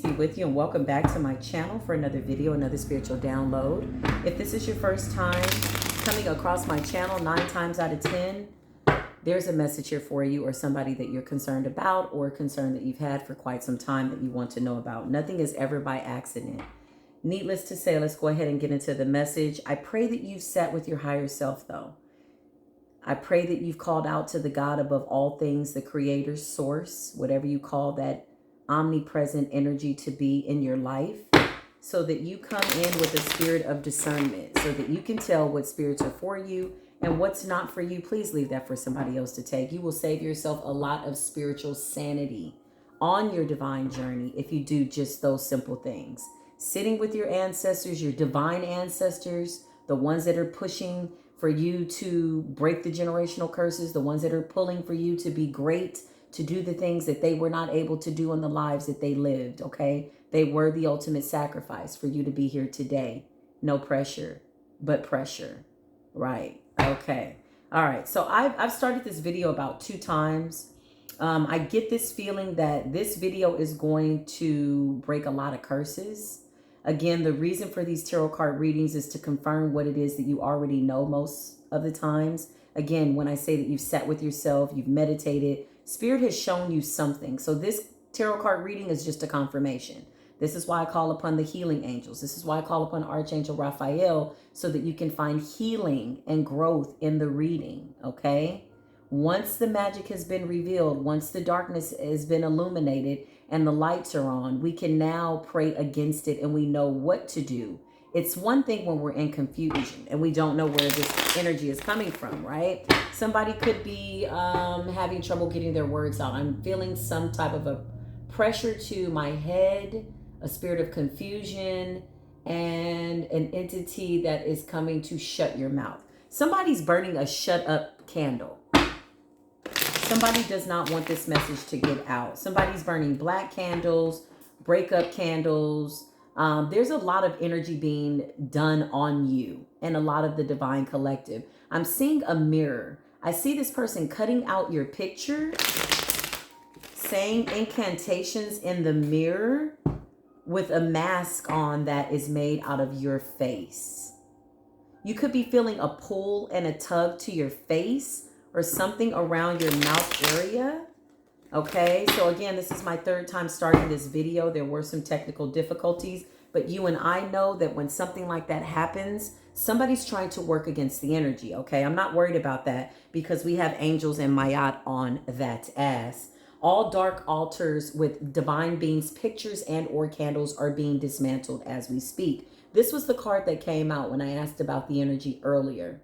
Be with you and welcome back to my channel for another video, another spiritual download. If this is your first time coming across my channel, 9 times out of 10 there's a message here for you, or somebody that you're concerned about, or a concern that you've had for quite some time that you want to know about. Nothing is ever by accident. Needless to say, let's go ahead and get into the message. I pray that you've sat with your higher self, though. I pray that you've called out to the God above all things, the creator, source, whatever you call that omnipresent energy to be in your life, so that you come in with a spirit of discernment, so that you can tell what spirits are for you and what's not for you. Please leave that for somebody else to take. You will save yourself a lot of spiritual sanity on your divine journey if you do just those simple things. Sitting with your ancestors, your divine ancestors, the ones that are pushing for you to break the generational curses, the ones that are pulling for you to be great, to do the things that they were not able to do in the lives that they lived, okay? They were the ultimate sacrifice for you to be here today. No pressure, but pressure, right? Okay. All right. So I've started this video about 2 times. I get this feeling that this video is going to break a lot of curses. Again, the reason for these tarot card readings is to confirm what it is that you already know most of the times. Again, when I say that you've sat with yourself, you've meditated, Spirit has shown you something. So this tarot card reading is just a confirmation. This is why I call upon the healing angels. This is why I call upon Archangel Raphael, so that you can find healing and growth in the reading, okay? Once the magic has been revealed, once the darkness has been illuminated and the lights are on, we can now pray against it and we know what to do. It's one thing when we're in confusion and we don't know where this energy is coming from, right? Somebody could be having trouble getting their words out. I'm feeling some type of a pressure to my head, a spirit of confusion, and an entity that is coming to shut your mouth. Somebody's burning a shut up candle. Somebody does not want this message to get out. Somebody's burning black candles, breakup candles. There's a lot of energy being done on you and a lot of the divine collective. I'm seeing a mirror. I see this person cutting out your picture, saying incantations in the mirror with a mask on that is made out of your face. You could be feeling a pull and a tug to your face or something around your mouth area. Okay, so again, this is my 3rd time starting this video. There were some technical difficulties, but you and I know that when something like that happens, somebody's trying to work against the energy, okay? I'm not worried about that because we have angels and Mayat on that ass. All dark altars with divine beings, pictures, and or candles are being dismantled as we speak. This was the card that came out when I asked about the energy earlier.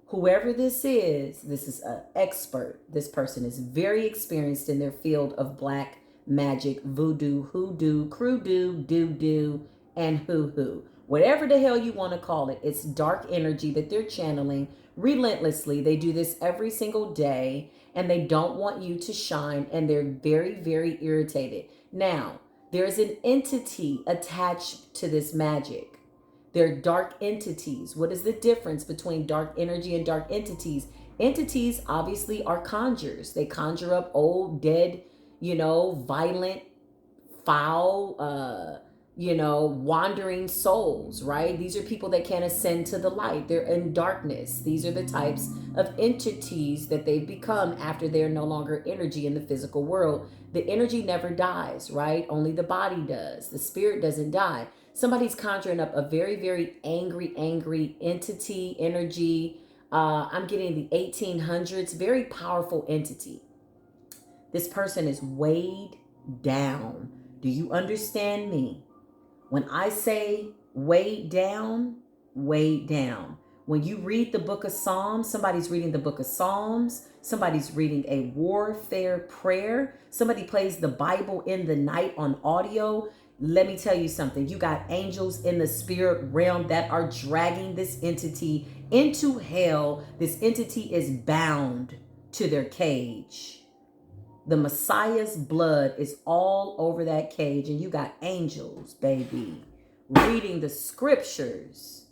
Whoever this is an expert. This person is very experienced in their field of black magic, voodoo, hoodoo, croodoo, doo-doo, and hoo-hoo. Whatever the hell you want to call it, it's dark energy that they're channeling relentlessly. They do this every single day, and they don't want you to shine, and they're very, very irritated. Now, there's an entity attached to this magic. They're dark entities. What is the difference between dark energy and dark entities? Entities obviously are conjurers. They conjure up old, dead, violent, foul, wandering souls, right? These are people that can't ascend to the light. They're in darkness. These are the types of entities that they've become after they're no longer energy in the physical world. The energy never dies, right? Only the body does. The spirit doesn't die. Somebody's conjuring up a very, very angry entity, energy. I'm getting the 1800s, very powerful entity. This person is weighed down. Do you understand me? When I say weighed down, weighed down. When you read the book of Psalms, somebody's reading the book of Psalms. Somebody's reading a warfare prayer. Somebody plays the Bible in the night on audio. Let me tell you something. You got angels in the spirit realm that are dragging this entity into hell. This entity is bound to their cage. The Messiah's blood is all over that cage, and you got angels, baby, reading the scriptures,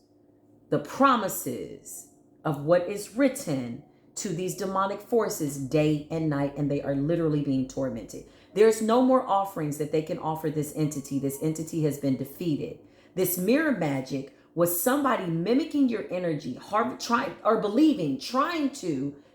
the promises of what is written to these demonic forces day and night, and they are literally being tormented. There's no more offerings that they can offer this entity. This entity has been defeated. This mirror magic was somebody mimicking your energy,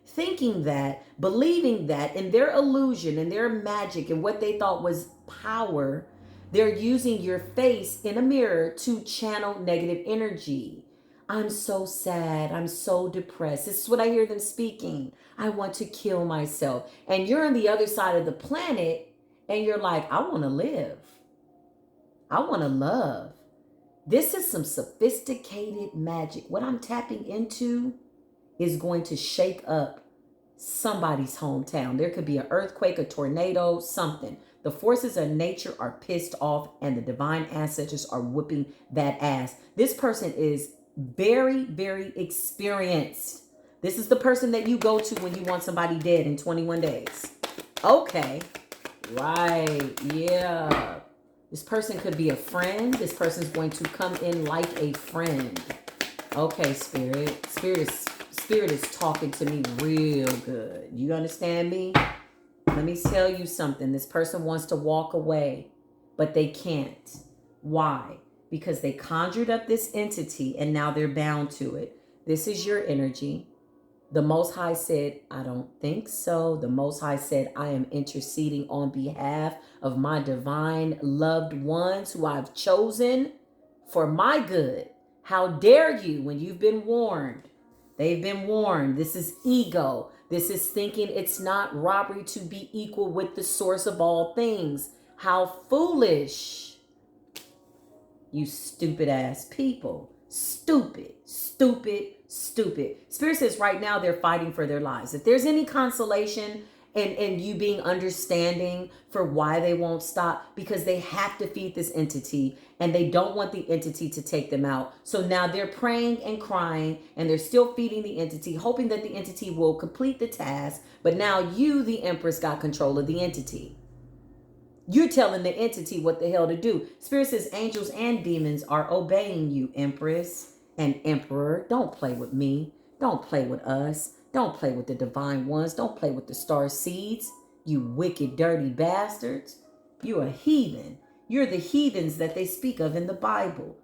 thinking that, believing that in their illusion and their magic and what they thought was power, they're using your face in a mirror to channel negative energy. I'm so sad. I'm so depressed. This is what I hear them speaking. I want to kill myself. And you're on the other side of the planet and you're like, I want to live. I want to love. This is some sophisticated magic. What I'm tapping into is going to shake up somebody's hometown. There could be an earthquake, a tornado, something. The forces of nature are pissed off and the divine ancestors are whooping that ass. This person is very, very experienced. This is the person that you go to when you want somebody dead in 21 days. Okay. Right. Yeah. This person could be a friend. This person's going to come in like a friend. Okay, Spirit. Spirit is talking to me real good. You understand me? Let me tell you something. This person wants to walk away, but they can't. Why? Because they conjured up this entity and now they're bound to it. This is your energy. The Most High said, I don't think so. The Most High said, I am interceding on behalf of my divine loved ones who I've chosen for my good. How dare you when you've been warned? They've been warned. This is ego. This is thinking it's not robbery to be equal with the source of all things. How foolish. You stupid ass people. Stupid, stupid, stupid. Spirit says right now they're fighting for their lives. If there's any consolation and you being understanding for why they won't stop, because they have to feed this entity and they don't want the entity to take them out. So now they're praying and crying and they're still feeding the entity, hoping that the entity will complete the task. But now you, the Empress, got control of the entity. You're telling the entity what the hell to do. Spirit says angels and demons are obeying you, Empress and Emperor. Don't play with me. Don't play with us. Don't play with the divine ones. Don't play with the star seeds. You wicked, dirty bastards. You're a heathen. You're the heathens that they speak of in the Bible.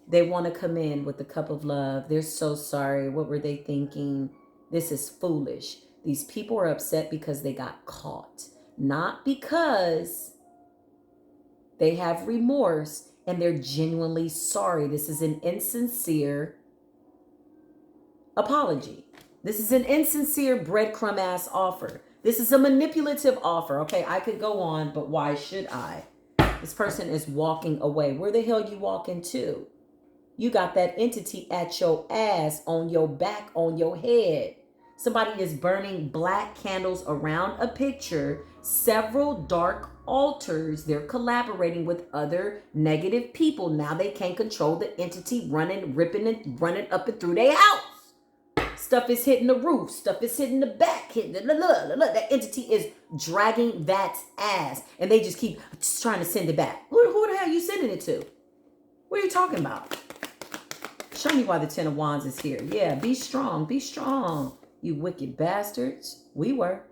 They want to come in with the cup of love. They're so sorry. What were they thinking? This is foolish. These people are upset because they got caught. Not because they have remorse and they're genuinely sorry. This is an insincere apology. This is an insincere breadcrumb ass offer. This is a manipulative offer. Okay, I could go on, but why should I? This person is walking away. Where the hell you walking to? You got that entity at your ass, on your back, on your head. Somebody is burning black candles around a picture, several dark altars. They're collaborating with other negative people. Now they can't control the entity running, ripping and running up and through their house. Stuff is hitting the roof. Stuff is hitting the back. That entity is dragging that ass. And they just keep trying to send it back. Who the hell are you sending it to? What are you talking about? Show me why the Ten of Wands is here. Yeah, be strong. Be strong. You wicked bastards. We were.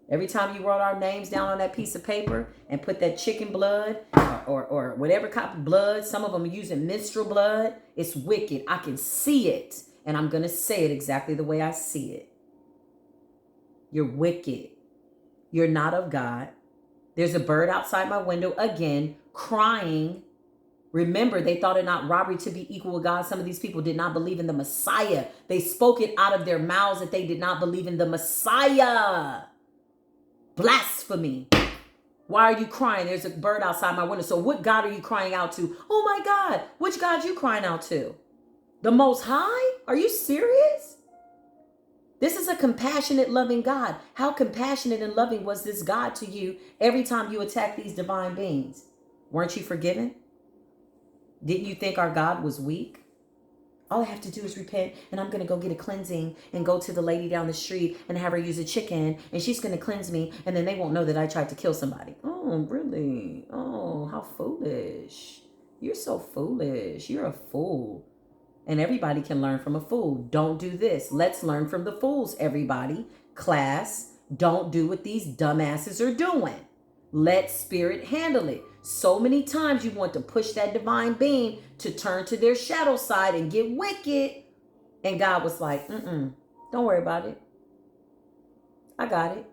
Every time you wrote our names down on that piece of paper and put that chicken blood or whatever kind of blood, some of them are using menstrual blood. It's wicked. I can see it. And I'm going to say it exactly the way I see it. You're wicked. You're not of God. There's a bird outside my window again, crying. Remember, they thought it not robbery to be equal with God. Some of these people did not believe in the Messiah. They spoke it out of their mouths that they did not believe in the Messiah. Blasphemy. Why are you crying? There's a bird outside my window. So what God are you crying out to? Oh my God. Which God you crying out to? The Most High? Are you serious? This is a compassionate, loving God. How compassionate and loving was this God to you every time you attack these divine beings? Weren't you forgiven? Didn't you think our God was weak? All I have to do is repent and I'm going to go get a cleansing and go to the lady down the street and have her use a chicken and she's going to cleanse me and then they won't know that I tried to kill somebody. Oh, really? Oh, how foolish. You're so foolish. You're a fool. And everybody can learn from a fool. Don't do this. Let's learn from the fools, everybody. Class, Don't do what these dumbasses are doing. Let spirit handle it. So many times you want to push that divine being to turn to their shadow side and get wicked. And God was like, don't worry about it. I got it.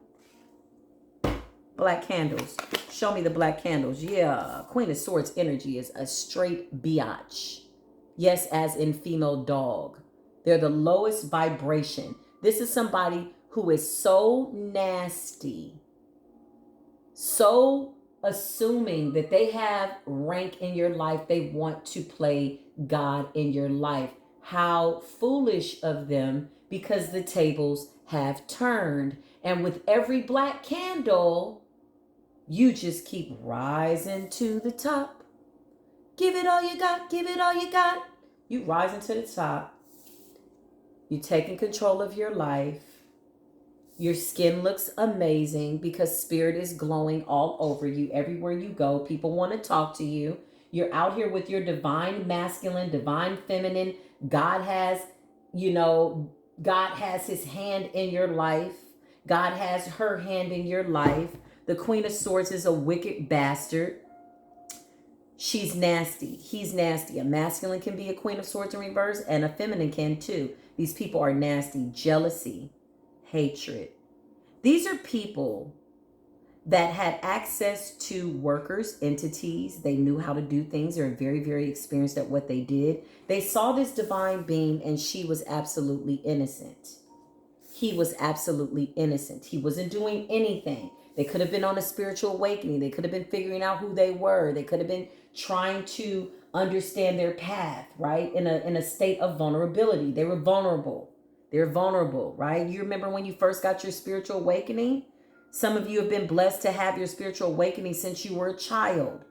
Black candles. Show me the black candles. Yeah. Queen of Swords energy is a straight biatch. Yes, as in female dog. They're the lowest vibration. This is somebody who is so nasty, so assuming that they have rank in your life. They want to play God in your life. How foolish of them, because the tables have turned. And with every black candle, you just keep rising to the top. Give it all you got. Give it all you got. You rising to the top. You're taking control of your life. Your skin looks amazing because spirit is glowing all over you. Everywhere you go, people want to talk to you. You're out here with your divine masculine, divine feminine. God has his hand in your life. God has her hand in your life. The Queen of Swords is a wicked bastard. She's nasty. He's nasty. A masculine can be a Queen of Swords in reverse, and a feminine can too. These people are nasty. Jealousy, hatred. These are people that had access to workers, entities. They knew how to do things. They're very, very experienced at what they did. They saw this divine being and she was absolutely innocent. He was absolutely innocent. He wasn't doing anything. They could have been on a spiritual awakening. They could have been figuring out who they were. They could have been trying to understand their path, right? In a state of vulnerability. They were vulnerable. They're vulnerable, right? You remember when you first got your spiritual awakening? Some of you have been blessed to have your spiritual awakening since you were a child.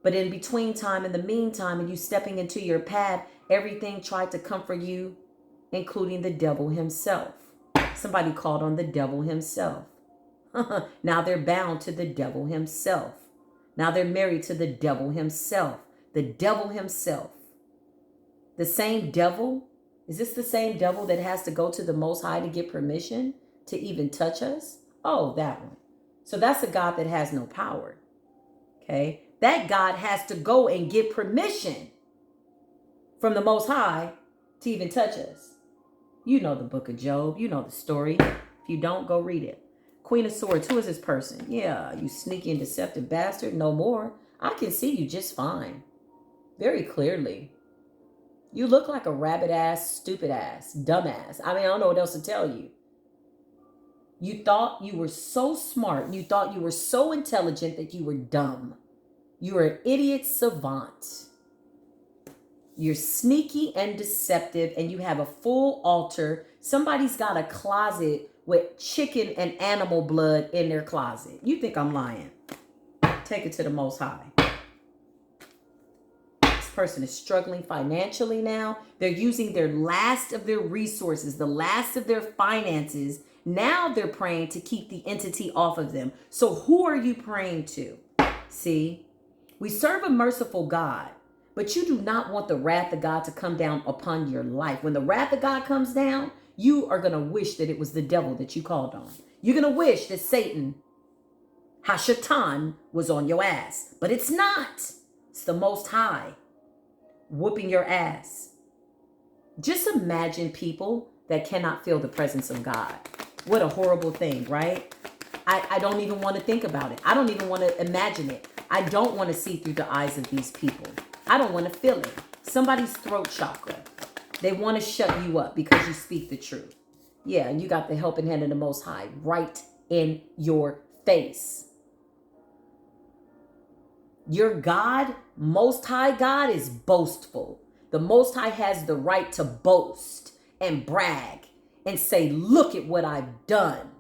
But in between time, in the meantime, and you stepping into your path, everything tried to comfort you, including the devil himself. Somebody called on the devil himself. Now they're bound to the devil himself. Now they're married to the devil himself. The devil himself. The same devil. Is this the same devil that has to go to the Most High to get permission to even touch us? Oh, that one. So that's a God that has no power. Okay. That God has to go and get permission from the Most High to even touch us. You know the book of Job. You know the story. If you don't, go read it. Queen of Swords. Who is this person? Yeah, you sneaky and deceptive bastard. No more. I can see you just fine. Very clearly. You look like a rabbit ass, stupid ass, dumb ass. I mean, I don't know what else to tell you. You thought you were so smart. You thought you were so intelligent that you were dumb. You were an idiot savant. You're sneaky and deceptive, and you have a full altar. Somebody's got a closet with chicken and animal blood in their closet. You think I'm lying? Take it to the Most High. This person is struggling financially now. They're using their last of their resources, the last of their finances. Now they're praying to keep the entity off of them. So who are you praying to? See, we serve a merciful God, but you do not want the wrath of God to come down upon your life. When the wrath of God comes down, you are going to wish that it was the devil that you called on. You're going to wish that Satan, Hashatan, was on your ass. But it's not. It's the Most High whooping your ass. Just imagine people that cannot feel the presence of God. What a horrible thing, right? I don't even want to think about it. I don't even want to imagine it. I don't want to see through the eyes of these people. I don't want to feel it. Somebody's throat chakra. They want to shut you up because you speak the truth. Yeah, and you got the helping hand of the Most High right in your face. Your God, Most High God, is boastful. The Most High has the right to boast and brag and say, look at what I've done.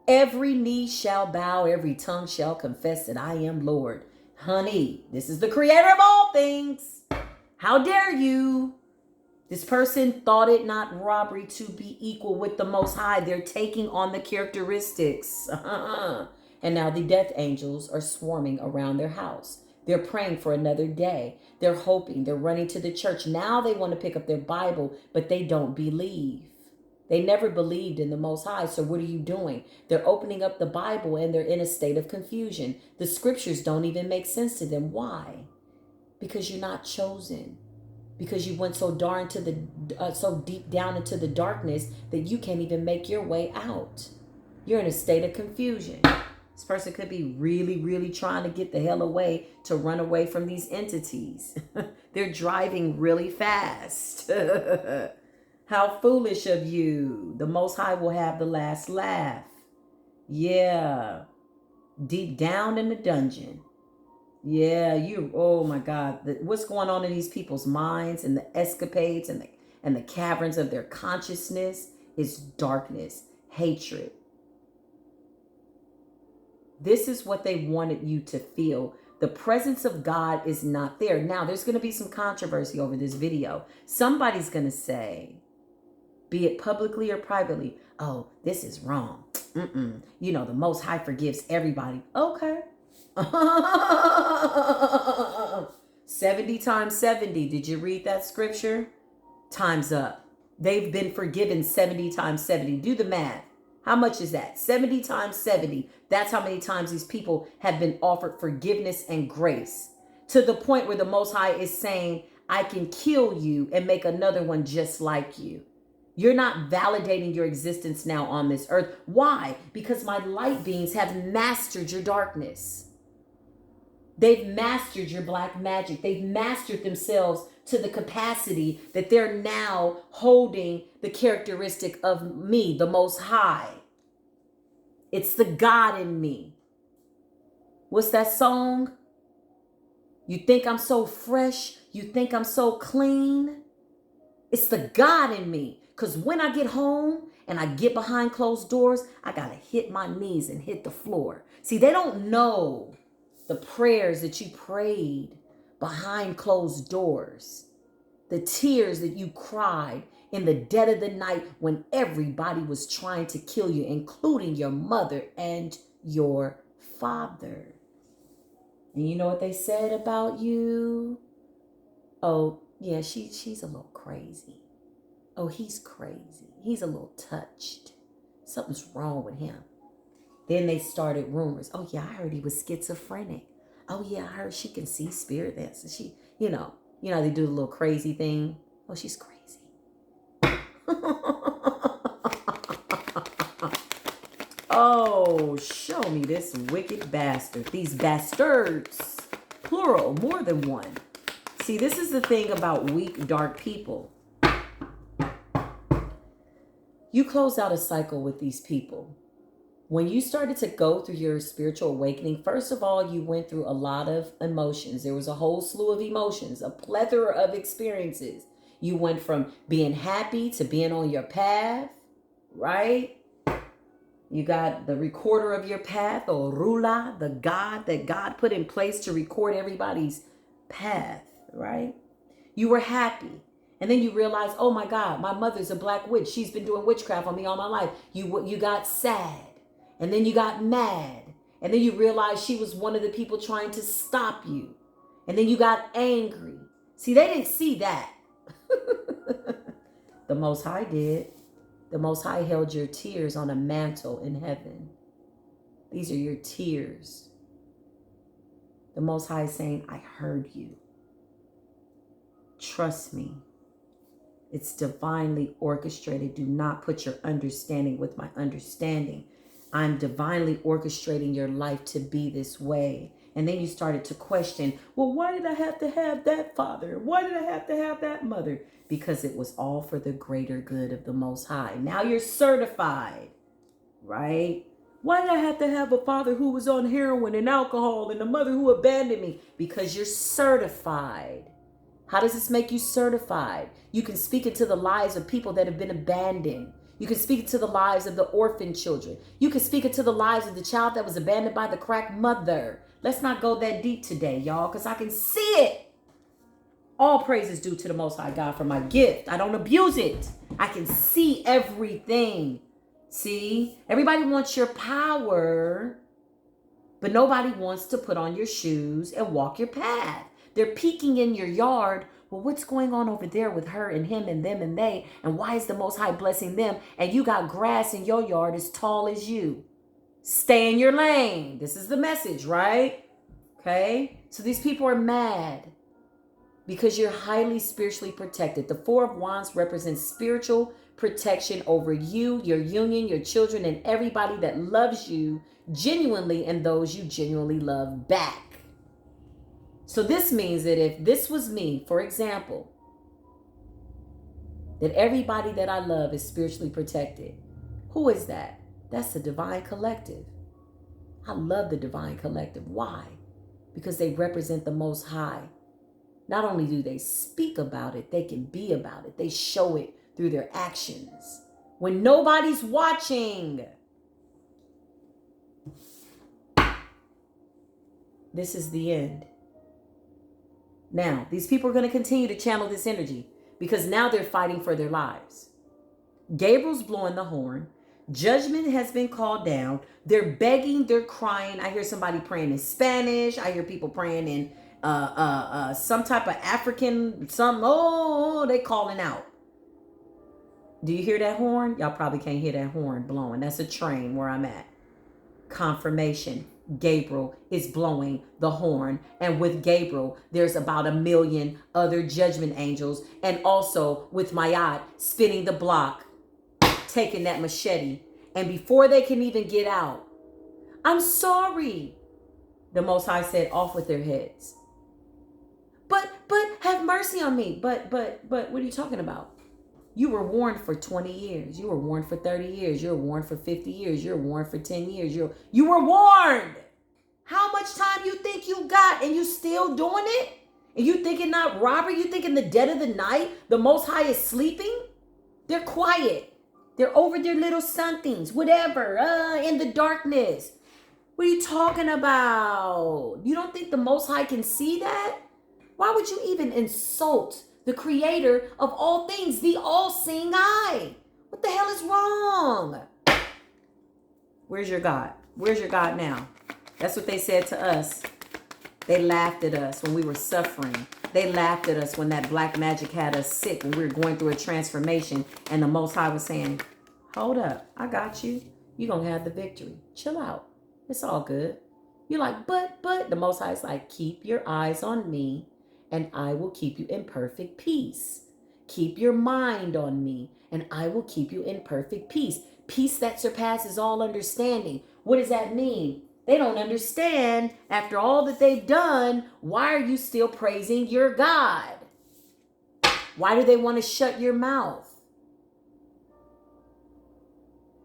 Every knee shall bow, every tongue shall confess that I am Lord. Honey, this is the creator of all things. How dare you? This person thought it not robbery to be equal with the Most High. They're taking on the characteristics. And now the death angels are swarming around their house. They're praying for another day. They're hoping. They're running to the church. Now they want to pick up their Bible, but they don't believe. They never believed in the Most High. So what are you doing? They're opening up the Bible and they're in a state of confusion. The scriptures don't even make sense to them. Why? Because you're not chosen. Because you went so so deep down into the darkness that you can't even make your way out. You're in a state of confusion. This person could be really, really trying to get the hell away, to run away from these entities. They're driving really fast. How foolish of you. The Most High will have the last laugh. Yeah. Deep down in the dungeon. Yeah, oh my God. What's going on in these people's minds and the escapades and the caverns of their consciousness is darkness, hatred. This is what they wanted you to feel. The presence of God is not there. Now, there's going to be some controversy over this video. Somebody's going to say, be it publicly or privately, oh, this is wrong. You know, the Most High forgives everybody. Okay. 70 times 70. Did you read that scripture? Time's up. They've been forgiven 70 times 70. Do the math. How much is that? 70 times 70. That's how many times these people have been offered forgiveness and grace, to the point where the Most High is saying, I can kill you and make another one just like you. You're not validating your existence now on this earth. Why? Because my light beings have mastered your darkness. They've mastered your black magic. They've mastered themselves to the capacity that they're now holding the characteristic of me, the Most High. It's the God in me. What's that song? You think I'm so fresh? You think I'm so clean? It's the God in me. Because when I get home and I get behind closed doors, I got to hit my knees and hit the floor. See, they don't know the prayers that you prayed behind closed doors, the tears that you cried in the dead of the night when everybody was trying to kill you, including your mother and your father. And you know what they said about you? Oh, yeah, she's a little crazy. Oh, he's crazy. He's a little touched. Something's wrong with him. Then they started rumors. Oh, yeah, I heard he was schizophrenic. Oh, yeah, I heard she can see spirit. That's she, you know, they do the little crazy thing. Oh, she's crazy. Oh, show me this wicked bastard. These bastards. Plural, more than one. See, this is the thing about weak, dark people. You close out a cycle with these people. When you started to go through your spiritual awakening, first of all, you went through a lot of emotions. There was a whole slew of emotions, a plethora of experiences. You went from being happy to being on your path, right? You got the recorder of your path, or Rula, the God that God put in place to record everybody's path, right? You were happy. And then you realize, oh my God, my mother's a black witch. She's been doing witchcraft on me all my life. You got sad. And then you got mad. And then you realized she was one of the people trying to stop you. And then you got angry. See, they didn't see that. The Most High did. The Most High held your tears on a mantle in heaven. These are your tears. The Most High is saying, I heard you. Trust me. It's divinely orchestrated. Do not put your understanding with my understanding. I'm divinely orchestrating your life to be this way. And then you started to question, well, why did I have to have that father? Why did I have to have that mother? Because it was all for the greater good of the Most High. Now you're certified, right? Why did I have to have a father who was on heroin and alcohol and a mother who abandoned me? Because you're certified. How does this make you certified? You can speak into the lives of people that have been abandoned. You can speak into the lives of the orphan children. You can speak into the lives of the child that was abandoned by the crack mother. Let's not go that deep today, y'all, because I can see it. All praise is due to the Most High God for my gift. I don't abuse it. I can see everything. See? Everybody wants your power, but nobody wants to put on your shoes and walk your path. They're peeking in your yard well, what's going on over there with her and him and them and they? And why is the Most High blessing them? And you got grass in your yard as tall as you. Stay in your lane. This is the message, right? Okay. So these people are mad because you're highly spiritually protected. The Four of Wands represents spiritual protection over you, your union, your children, and everybody that loves you genuinely and those you genuinely love back. So this means that if this was me, for example, that everybody that I love is spiritually protected. Who is that? That's the Divine Collective. I love the Divine Collective. Why? Because they represent the Most High. Not only do they speak about it, they can be about it. They show it through their actions when nobody's watching. This is the end. Now, these people are going to continue to channel this energy because now they're fighting for their lives. Gabriel's blowing the horn. Judgment has been called down. They're begging, they're crying. I hear somebody praying in Spanish. I hear people praying in some type of African, they calling out. Do you hear that horn? Y'all probably can't hear that horn blowing. That's a train where I'm at. Confirmation. Gabriel is blowing the horn. And with Gabriel, there's about 1 million other judgment angels. And also with Mayat spinning the block, taking that machete. And before they can even get out, I'm sorry. The Most High said, off with their heads. But have mercy on me. But what are you talking about? You were warned for 20 years. You were warned for 30 years. You were warned for 50 years. You were warned for 10 years. You were warned. How much time you think you got and you still doing it? And you thinking not robbery? You thinking the dead of the night, the Most High is sleeping? They're quiet. They're over their little somethings, whatever, in the darkness. What are you talking about? You don't think the Most High can see that? Why would you even insult the creator of all things, the all-seeing eye? What the hell is wrong? Where's your God? Where's your God now? That's what they said to us. They laughed at us when we were suffering. They laughed at us when that black magic had us sick, when we were going through a transformation, and the Most High was saying, hold up, I got you. You're going to have the victory. Chill out. It's all good. You're like, but, the Most High is like, keep your eyes on me, and I will keep you in perfect peace. Keep your mind on me, and I will keep you in perfect peace. Peace that surpasses all understanding. What does that mean? They don't understand, after all that they've done, why are you still praising your God? Why do they want to shut your mouth?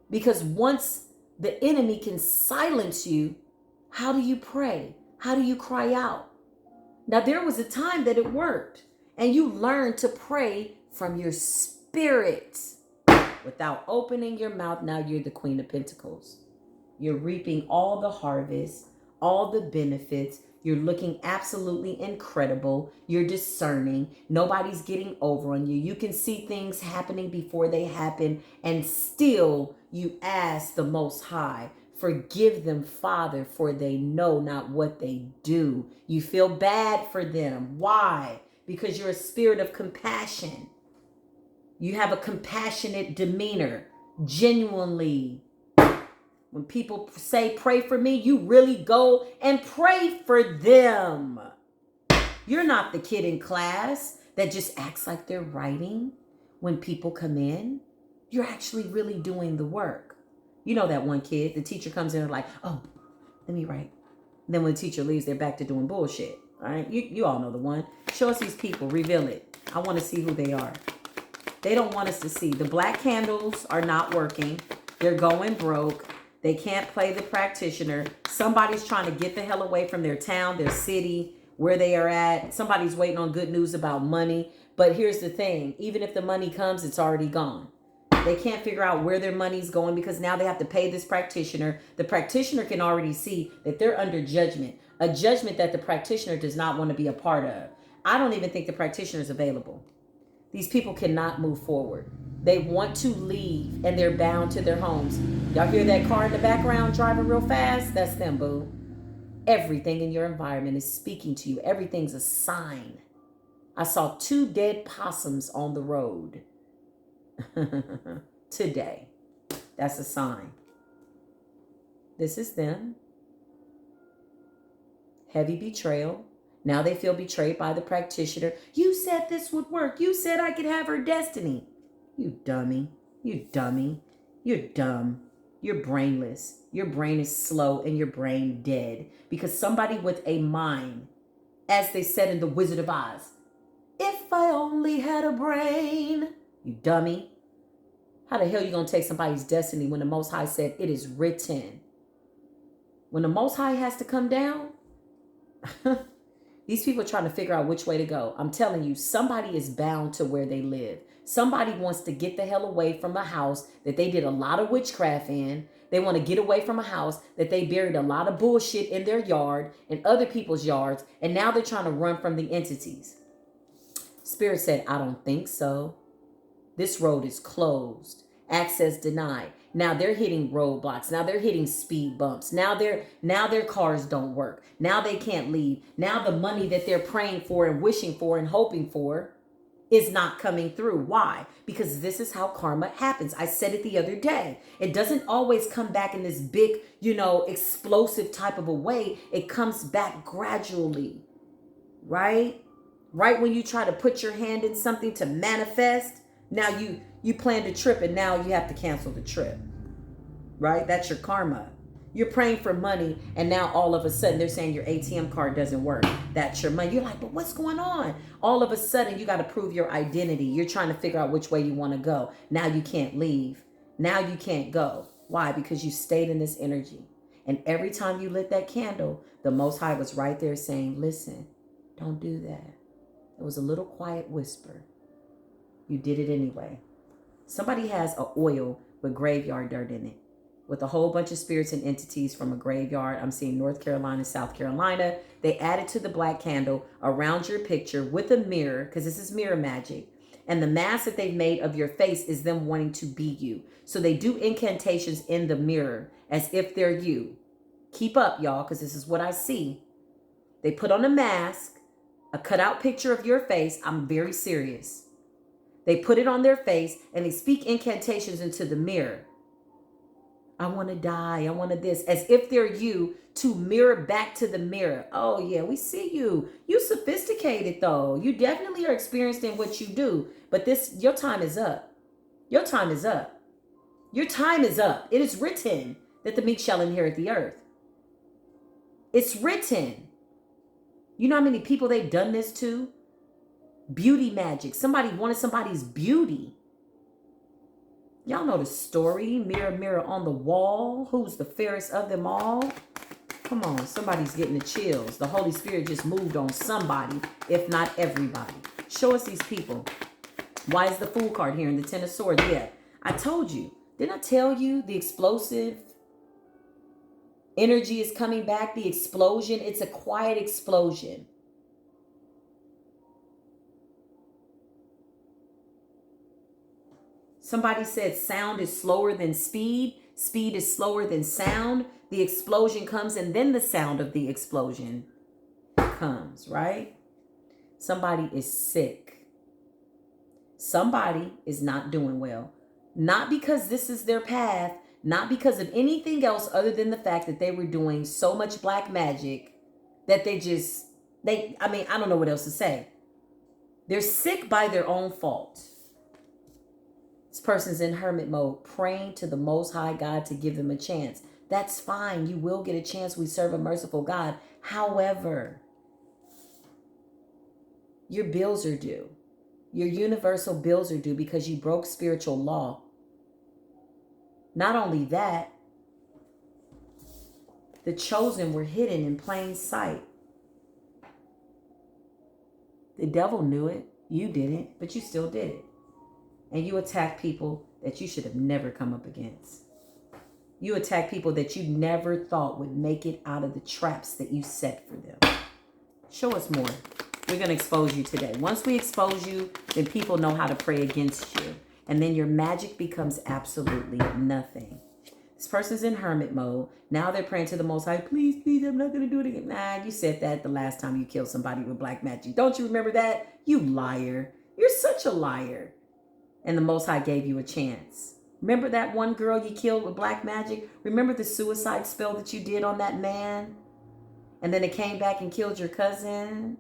Because once the enemy can silence you, how do you pray? How do you cry out? Now, there was a time that it worked, and you learned to pray from your spirit without opening your mouth. Now you're the Queen of Pentacles. You're reaping all the harvest, all the benefits. You're looking absolutely incredible. You're discerning. Nobody's getting over on you. You can see things happening before they happen, and still you ask the Most High, forgive them, Father, for they know not what they do. You feel bad for them. Why? Because you're a spirit of compassion. You have a compassionate demeanor, genuinely. When people say, pray for me, you really go and pray for them. You're not the kid in class that just acts like they're writing when people come in. You're actually really doing the work. You know that one kid, the teacher comes in and like, oh, let me write. Then when the teacher leaves, they're back to doing bullshit. All right, you all know the one. Show us these people, reveal it. I want to see who they are. They don't want us to see. The black candles are not working. They're going broke. They can't play the practitioner. Somebody's trying to get the hell away from their town, their city, where they are at. Somebody's waiting on good news about money. But here's the thing. Even if the money comes, it's already gone. They can't figure out where their money's going because now they have to pay this practitioner. The practitioner can already see that they're under judgment. A judgment that the practitioner does not want to be a part of. I don't even think the practitioner is available. These people cannot move forward. They want to leave and they're bound to their homes. Y'all hear that car in the background driving real fast? That's them, boo. Everything in your environment is speaking to you. Everything's a sign. I saw 2 dead possums on the road today. That's a sign. This is them. Heavy betrayal. Now they feel betrayed by the practitioner. You said this would work. You said I could have her destiny. You dummy. You dummy. You're dumb. You're brainless. Your brain is slow and your brain dead. Because somebody with a mind, as they said in The Wizard of Oz, if I only had a brain. You dummy. How the hell you going to take somebody's destiny when the Most High said it is written? When the Most High has to come down, these people are trying to figure out which way to go. I'm telling you, somebody is bound to where they live. Somebody wants to get the hell away from a house that they did a lot of witchcraft in. They want to get away from a house that they buried a lot of bullshit in their yard and other people's yards. And now they're trying to run from the entities. Spirit said, I don't think so. This road is closed. Access denied. Now they're hitting roadblocks. Now they're hitting speed bumps. Now their cars don't work. Now they can't leave. Now the money that they're praying for and wishing for and hoping for is not coming through. Why? Because this is how karma happens. I said it the other day. It doesn't always come back in this big, explosive type of a way. It comes back gradually, right? Right when you try to put your hand in something to manifest, now you planned a trip and now you have to cancel the trip, right? That's your karma. You're praying for money and now all of a sudden they're saying your ATM card doesn't work. That's your money. You're like, but what's going on? All of a sudden you got to prove your identity. You're trying to figure out which way you want to go. Now you can't leave. Now you can't go. Why? Because you stayed in this energy. And every time you lit that candle, the Most High was right there saying, listen, don't do that. It was a little quiet whisper. You did it anyway. Somebody has an oil with graveyard dirt in it, with a whole bunch of spirits and entities from a graveyard. I'm seeing North Carolina, South Carolina. They added to the black candle around your picture with a mirror, because this is mirror magic. And the mask that they've made of your face is them wanting to be you. So they do incantations in the mirror as if they're you. Keep up, y'all, because this is what I see. They put on a mask, a cutout picture of your face. I'm very serious. They put it on their face and they speak incantations into the mirror. I want to die. I want to this. As if they're you, to mirror back to the mirror. Oh, yeah, we see you. You sophisticated, though. You definitely are experienced in what you do. But your time is up. Your time is up. Your time is up. It is written that the meek shall inherit the earth. It's written. You know how many people they've done this to? Beauty magic. Somebody wanted somebody's beauty. Y'all know the story. Mirror, mirror on the wall. Who's the fairest of them all? Come on, somebody's getting the chills. The Holy Spirit just moved on somebody, if not everybody. Show us these people. Why is the Fool card here in the Ten of Swords? Yeah, I told you. Didn't I tell you the explosive energy is coming back? The explosion. It's a quiet explosion. Somebody said sound is slower than speed. Speed is slower than sound. The explosion comes and then the sound of the explosion comes, right? Somebody is sick. Somebody is not doing well. Not because this is their path. Not because of anything else other than the fact that they were doing so much black magic that I don't know what else to say. They're sick by their own fault. This person's in hermit mode, praying to the Most High God to give them a chance. That's fine. You will get a chance. We serve a merciful God. However, your bills are due. Your universal bills are due because you broke spiritual law. Not only that, the chosen were hidden in plain sight. The devil knew it. You didn't, but you still did it. And you attack people that you should have never come up against. You attack people that you never thought would make it out of the traps that you set for them. Show us more. We're going to expose you today. Once we expose you, then people know how to pray against you. And then your magic becomes absolutely nothing. This person's in hermit mode. Now they're praying to the Most High. Please, please, I'm not going to do it again. Nah, you said that the last time you killed somebody with black magic. Don't you remember that? You liar. You're such a liar. And the Most High gave you a chance. Remember that one girl you killed with black magic? Remember the suicide spell that you did on that man? And then it came back and killed your cousin?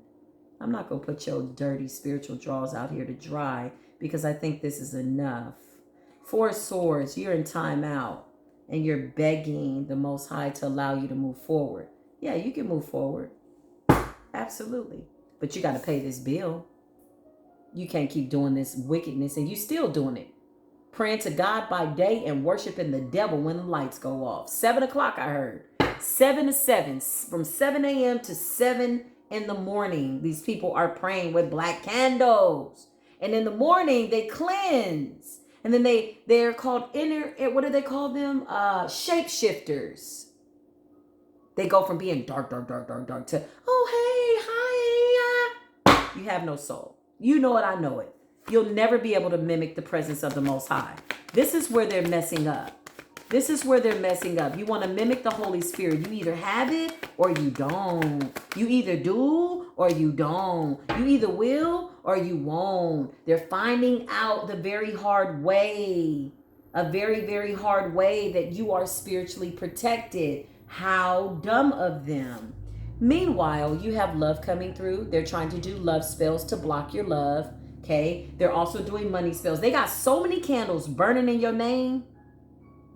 I'm not going to put your dirty spiritual draws out here to dry because I think this is enough. Four of Swords, you're in timeout. And you're begging the Most High to allow you to move forward. Yeah, you can move forward. Absolutely. But you got to pay this bill. You can't keep doing this wickedness and you still doing it. Praying to God by day and worshiping the devil when the lights go off. 7 o'clock, I heard. 7 to 7. From 7 a.m. to 7 in the morning, these people are praying with black candles. And in the morning, they cleanse. And then they're called what do they call them? Shapeshifters. They go from being dark to, oh, hey, hi. You have no soul. You know it, I know it. You'll never be able to mimic the presence of the Most High. This is where they're messing up. This is where they're messing up. You want to mimic the Holy Spirit. You either have it or you don't. You either do or you don't. You either will or you won't. They're finding out the very hard way. A very, very hard way that you are spiritually protected. How dumb of them. Meanwhile, you have love coming through. They're trying to do love spells to block your love. Okay. They're also doing money spells. They got so many candles burning in your name,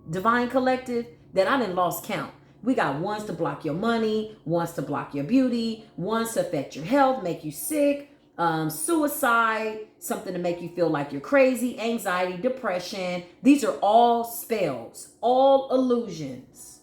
Divine Collective, that I done lost count. We got ones to block your money, ones to block your beauty, ones to affect your health, make you sick, suicide, something to make you feel like you're crazy, anxiety, depression. These are all spells, all illusions.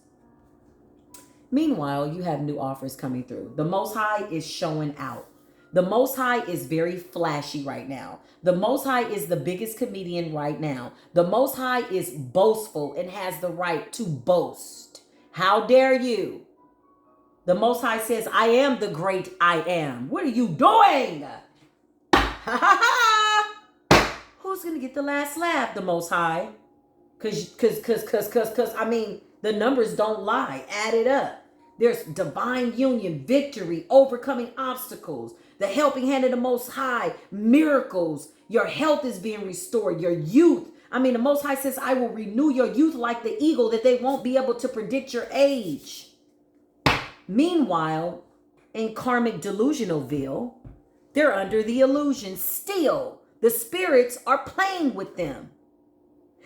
Meanwhile, you have new offers coming through. The Most High is showing out. The Most High is very flashy right now. The Most High is the biggest comedian right now. The Most High is boastful and has the right to boast. How dare you? The Most High says, I am the great I am. What are you doing? Who's going to get the last laugh? The Most High. Cause, I mean, the numbers don't lie. Add it up. There's divine union, victory, overcoming obstacles, the helping hand of the Most High, miracles. Your health is being restored. Your youth. I mean, the Most High says, I will renew your youth like the eagle, that they won't be able to predict your age. Meanwhile, in karmic delusionalville, they're under the illusion still. The spirits are playing with them.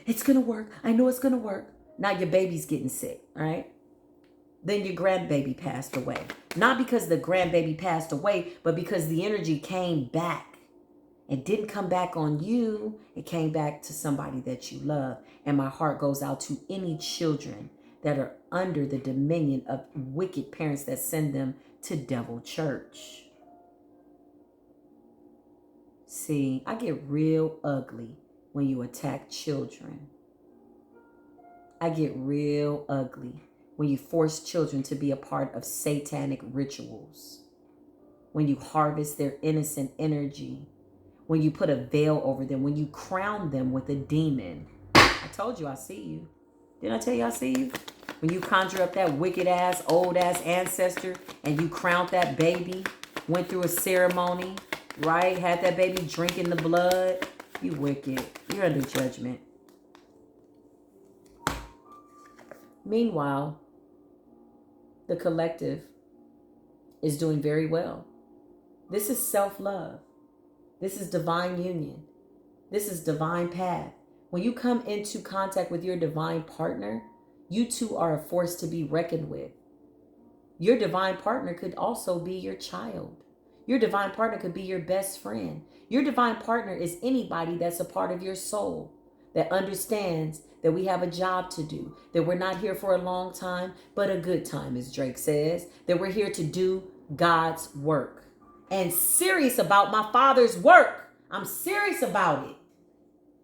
It's going to work. I know it's going to work. Now your baby's getting sick, all right? Then your grandbaby passed away. Not because the grandbaby passed away, but because the energy came back. It didn't come back on you. It came back to somebody that you love. And my heart goes out to any children that are under the dominion of wicked parents that send them to devil church. See, I get real ugly when you attack children. I get real ugly when you force children to be a part of satanic rituals, when you harvest their innocent energy, when you put a veil over them, when you crown them with a demon. I told you I see you. Didn't I tell you I see you? When you conjure up that wicked ass, old ass ancestor and you crowned that baby, went through a ceremony, right? Had that baby drinking the blood. You wicked. You're under judgment. Meanwhile, the collective is doing very well. This is self-love. This is divine union. This is divine path. When you come into contact with your divine partner, you two are a force to be reckoned with. Your divine partner could also be your child. Your divine partner could be your best friend. Your divine partner is anybody that's a part of your soul, that understands that we have a job to do, that we're not here for a long time, but a good time, as Drake says, that we're here to do God's work. And serious about my Father's work. I'm serious about it.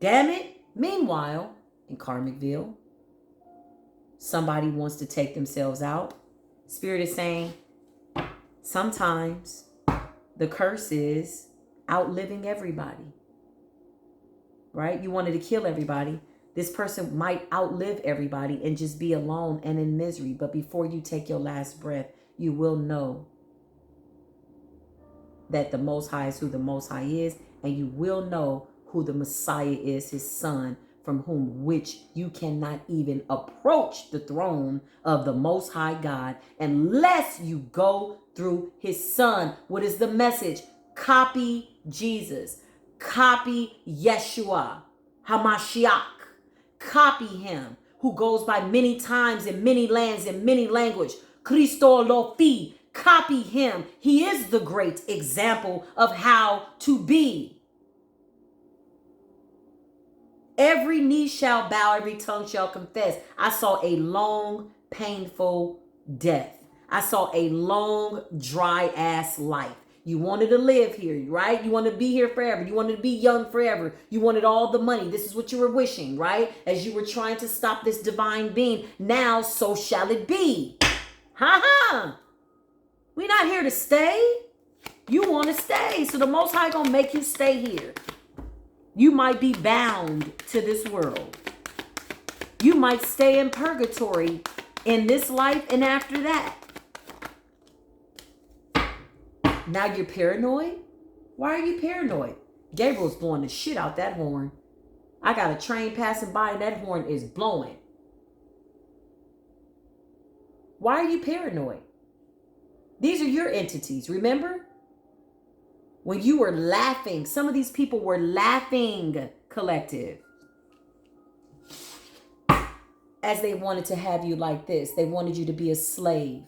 Damn it. Meanwhile, in Karmicville, somebody wants to take themselves out. Spirit is saying, sometimes the curse is outliving everybody. Right? You wanted to kill everybody. This person might outlive everybody and just be alone and in misery. But before you take your last breath, you will know that the Most High is who the Most High is. And you will know who the Messiah is, his son, from whom which you cannot even approach the throne of the Most High God unless you go through his son. What is the message? Copy Jesus. Copy Yeshua HaMashiach. Copy him who goes by many times in many lands in many language. Christo Lofi. Copy him. He is the great example of how to be. Every knee shall bow, every tongue shall confess. I saw a long, painful death. I saw a long, dry ass life. You wanted to live here, right? You wanted to be here forever. You wanted to be young forever. You wanted all the money. This is what you were wishing, right? As you were trying to stop this divine being. Now, so shall it be. Ha ha. We're not here to stay. You want to stay. So the Most High gonna make you stay here. You might be bound to this world. You might stay in purgatory in this life and after that. Now you're paranoid? Why are you paranoid? Gabriel's blowing the shit out that horn. I got a train passing by and that horn is blowing. Why are you paranoid? These are your entities, remember? When you were laughing, some of these people were laughing, collective. As they wanted to have you like this. They wanted you to be a slave.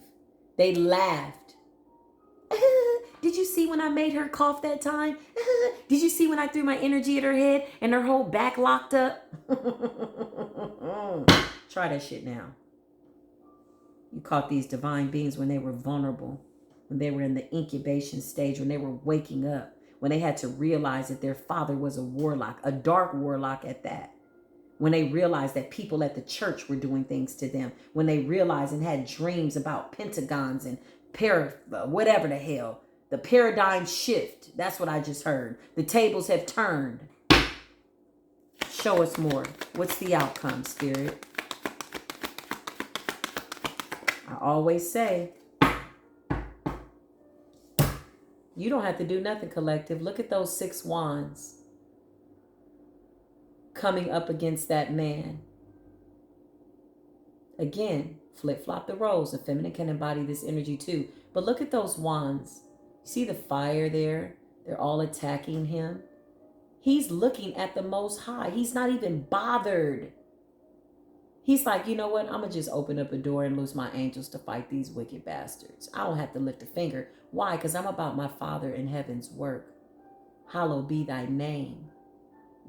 They laughed. Did you see when I made her cough that time? Did you see when I threw my energy at her head and her whole back locked up? Try that shit now. You caught these divine beings when they were vulnerable, when they were in the incubation stage, when they were waking up, when they had to realize that their father was a warlock, a dark warlock at that. When they realized that people at the church were doing things to them, when they realized and had dreams about pentagons and whatever the hell. The paradigm shift. That's what I just heard. The tables have turned. Show us more. What's the outcome, Spirit? I always say, you don't have to do nothing, collective. Look at those 6 wands coming up against that man. Again, flip-flop the roles. The feminine can embody this energy too. But look at those wands. See the fire there? They're all attacking him. He's looking at the Most High. He's not even bothered. He's like, you know what? I'm going to just open up a door and loose my angels to fight these wicked bastards. I don't have to lift a finger. Why? Because I'm about my Father in heaven's work. Hallowed be thy name.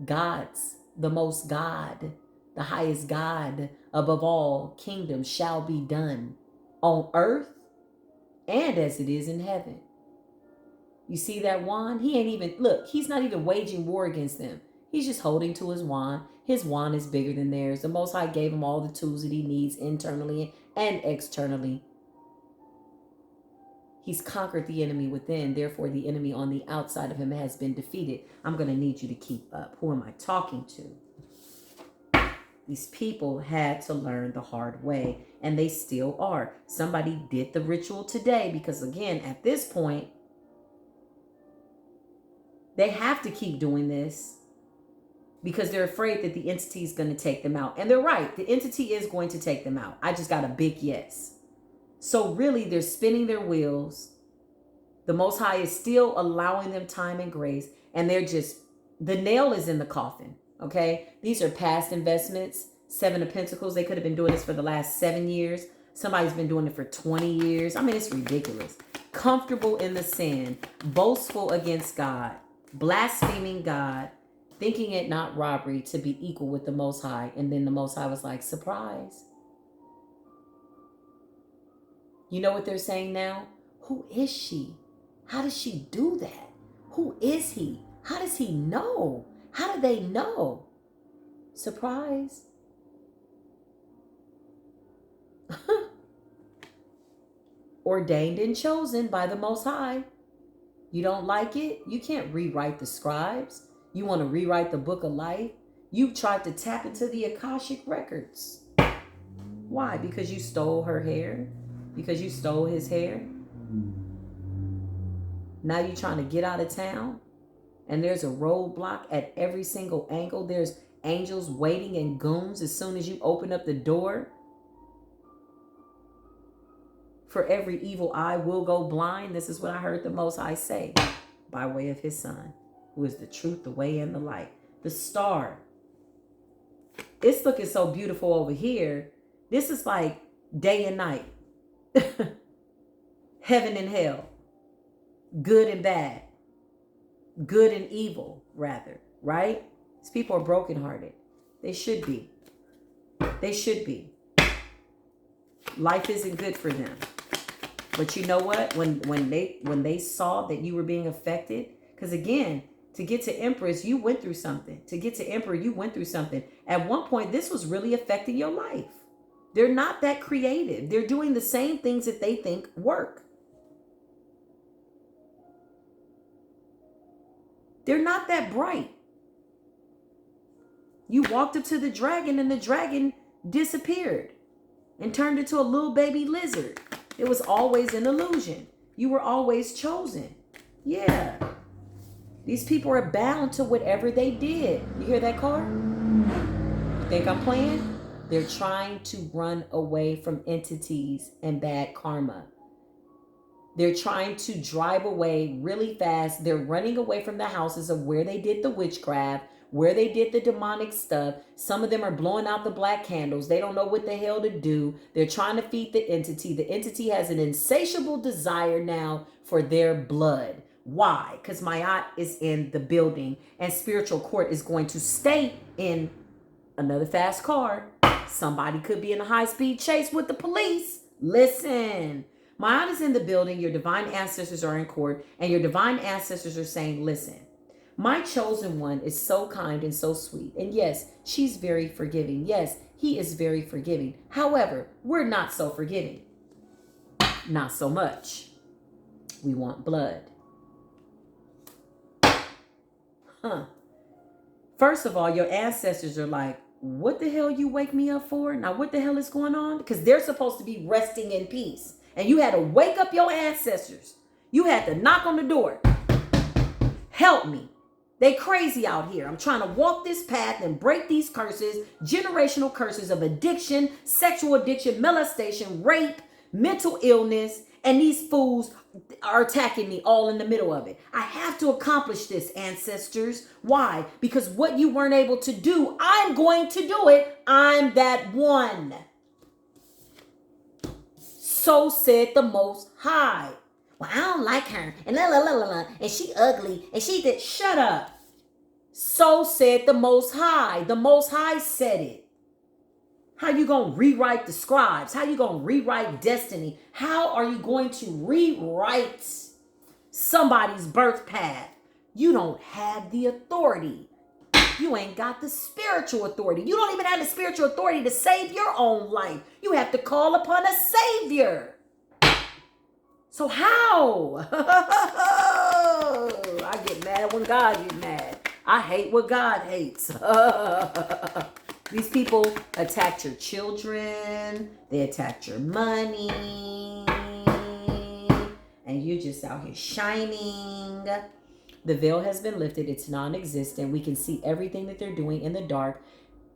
God's, the most God, the highest God above all kingdoms shall be done on earth and as it is in heaven. You see that wand? He ain't even, look, he's not even waging war against them. He's just holding to his wand. His wand is bigger than theirs. The Most High gave him all the tools that he needs internally and externally. He's conquered the enemy within. Therefore, the enemy on the outside of him has been defeated. I'm going to need you to keep up. Who am I talking to? These people had to learn the hard way, and they still are. Somebody did the ritual today because, again, at this point, they have to keep doing this because they're afraid that the entity is going to take them out. And they're right. The entity is going to take them out. I just got a big yes. So really, they're spinning their wheels. The Most High is still allowing them time and grace. And they're just, the nail is in the coffin. Okay? These are past investments. 7 of Pentacles. They could have been doing this for the last 7 years. Somebody's been doing it for 20 years. I mean, it's ridiculous. Comfortable in the sin. Boastful against God. Blaspheming God, thinking it not robbery to be equal with the Most High. And then the Most High was like, surprise. You know what they're saying now? Who is she? How does she do that? Who is he? How does he know? How do they know? Surprise. Ordained and chosen by the Most High. You don't like it? You can't rewrite the scribes. You want to rewrite the book of life? You tried to tap into the Akashic records. Why? Because you stole her hair? Because you stole his hair? Now you're trying to get out of town? And there's a roadblock at every single angle. There's angels waiting and goons as soon as you open up the door. For every evil eye will go blind. This is what I heard the Most High say by way of his Son, who is the truth, the way, and the light. The star. It's looking so beautiful over here. This is like day and night. Heaven and hell. Good and bad. Good and evil, rather. Right? These people are brokenhearted. They should be. They should be. Life isn't good for them. But you know what? When they saw that you were being affected, because again, to get to Empress, you went through something. To get to Emperor, you went through something. At one point, this was really affecting your life. They're not that creative. They're doing the same things that they think work. They're not that bright. You walked up to the dragon and the dragon disappeared and turned into a little baby lizard. It was always an illusion. You were always chosen. Yeah. These people are bound to whatever they did. You hear that car? You think I'm playing? They're trying to run away from entities and bad karma. They're trying to drive away really fast. They're running away from the houses of where they did the witchcraft, where they did the demonic stuff. Some of them are blowing out the black candles. They don't know what the hell to do. They're trying to feed the entity. The entity has an insatiable desire now for their blood. Why? Because Mayat is in the building and spiritual court is going to stay in another fast car. Somebody could be in a high-speed chase with the police. Listen, Mayat is in the building. Your divine ancestors are in court and your divine ancestors are saying, listen, my chosen one is so kind and so sweet. And yes, she's very forgiving. Yes, he is very forgiving. However, we're not so forgiving. Not so much. We want blood. First of all, your ancestors are like, what the hell you wake me up for? Now, what the hell is going on? Because they're supposed to be resting in peace. And you had to wake up your ancestors. You had to knock on the door. Help me. They crazy out here. I'm trying to walk this path and break these curses, generational curses of addiction, sexual addiction, molestation, rape, mental illness, and these fools are attacking me all in the middle of it. I have to accomplish this, ancestors. Why? Because what you weren't able to do, I'm going to do it. I'm that one. So said the Most High. Well, I don't like her. And la la la la la. And she ugly. And she did. Shut up. So said the Most High. The Most High said it. How you going to rewrite the scribes? How you going to rewrite destiny? How are you going to rewrite somebody's birth path? You don't have the authority. You ain't got the spiritual authority. You don't even have the spiritual authority to save your own life. You have to call upon a savior. So how? I get mad when God gets mad. I hate what God hates. These people attacked your children. They attacked your money. And you're just out here shining. The veil has been lifted. It's non-existent. We can see everything that they're doing in the dark.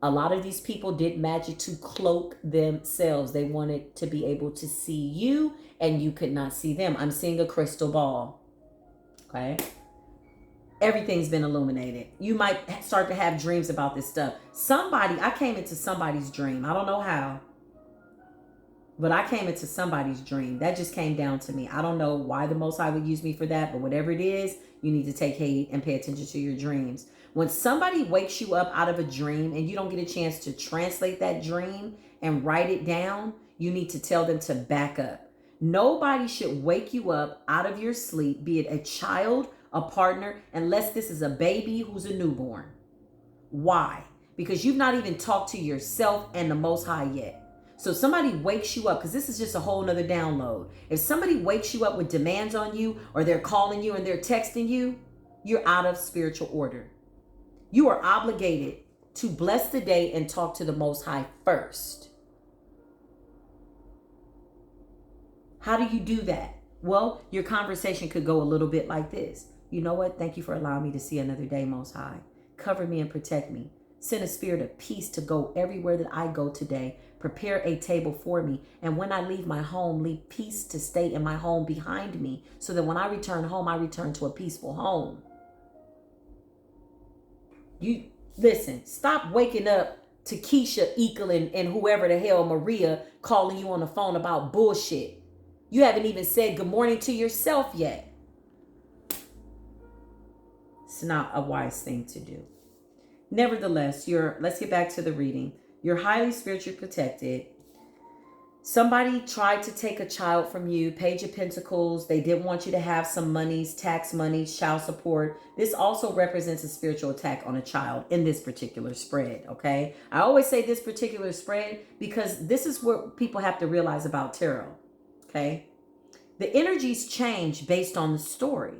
A lot of these people did magic to cloak themselves. They wanted to be able to see you and you could not see them. I'm seeing a crystal ball. Okay. Everything's been illuminated. You might start to have dreams about this stuff. I came into somebody's dream. I don't know how, but I came into somebody's dream. That just came down to me. I don't know why the Most High would use me for that, but whatever it is, you need to take heed and pay attention to your dreams. When somebody wakes you up out of a dream and you don't get a chance to translate that dream and write it down, you need to tell them to back up. Nobody should wake you up out of your sleep, be it a child, a partner, unless this is a baby who's a newborn. Why? Because you've not even talked to yourself and the Most High yet. So if somebody wakes you up, because this is just a whole nother download. If somebody wakes you up with demands on you, or they're calling you and they're texting you, you're out of spiritual order. You are obligated to bless the day and talk to the Most High first. How do you do that? Well, your conversation could go a little bit like this. You know what? Thank you for allowing me to see another day, Most High. Cover me and protect me. Send a spirit of peace to go everywhere that I go today. Prepare a table for me. And when I leave my home, leave peace to stay in my home behind me, so that when I return home, I return to a peaceful home. You listen, stop waking up to Keisha, Ekel, and whoever the hell, Maria, calling you on the phone about bullshit. You haven't even said good morning to yourself yet. It's not a wise thing to do. Nevertheless, let's get back to the reading. You're highly spiritually protected. Somebody tried to take a child from you, Page of Pentacles. They didn't want you to have some monies, tax monies, child support. This also represents a spiritual attack on a child in this particular spread, okay? I always say this particular spread because this is what people have to realize about tarot, okay? The energies change based on the story.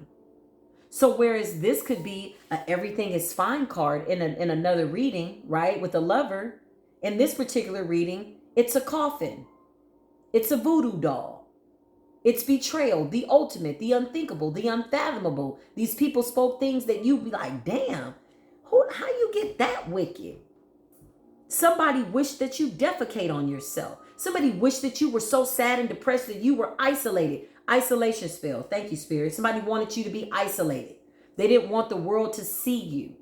So whereas this could be a everything is fine card in another reading, right, with a lover, in this particular reading, it's a coffin. It's a voodoo doll. It's betrayal, the ultimate, the unthinkable, the unfathomable. These people spoke things that you'd be like, damn, how you get that wicked? Somebody wished that you defecate on yourself. Somebody wished that you were so sad and depressed that you were isolated. Isolation spell. Thank you, Spirit. Somebody wanted you to be isolated. They didn't want the world to see you.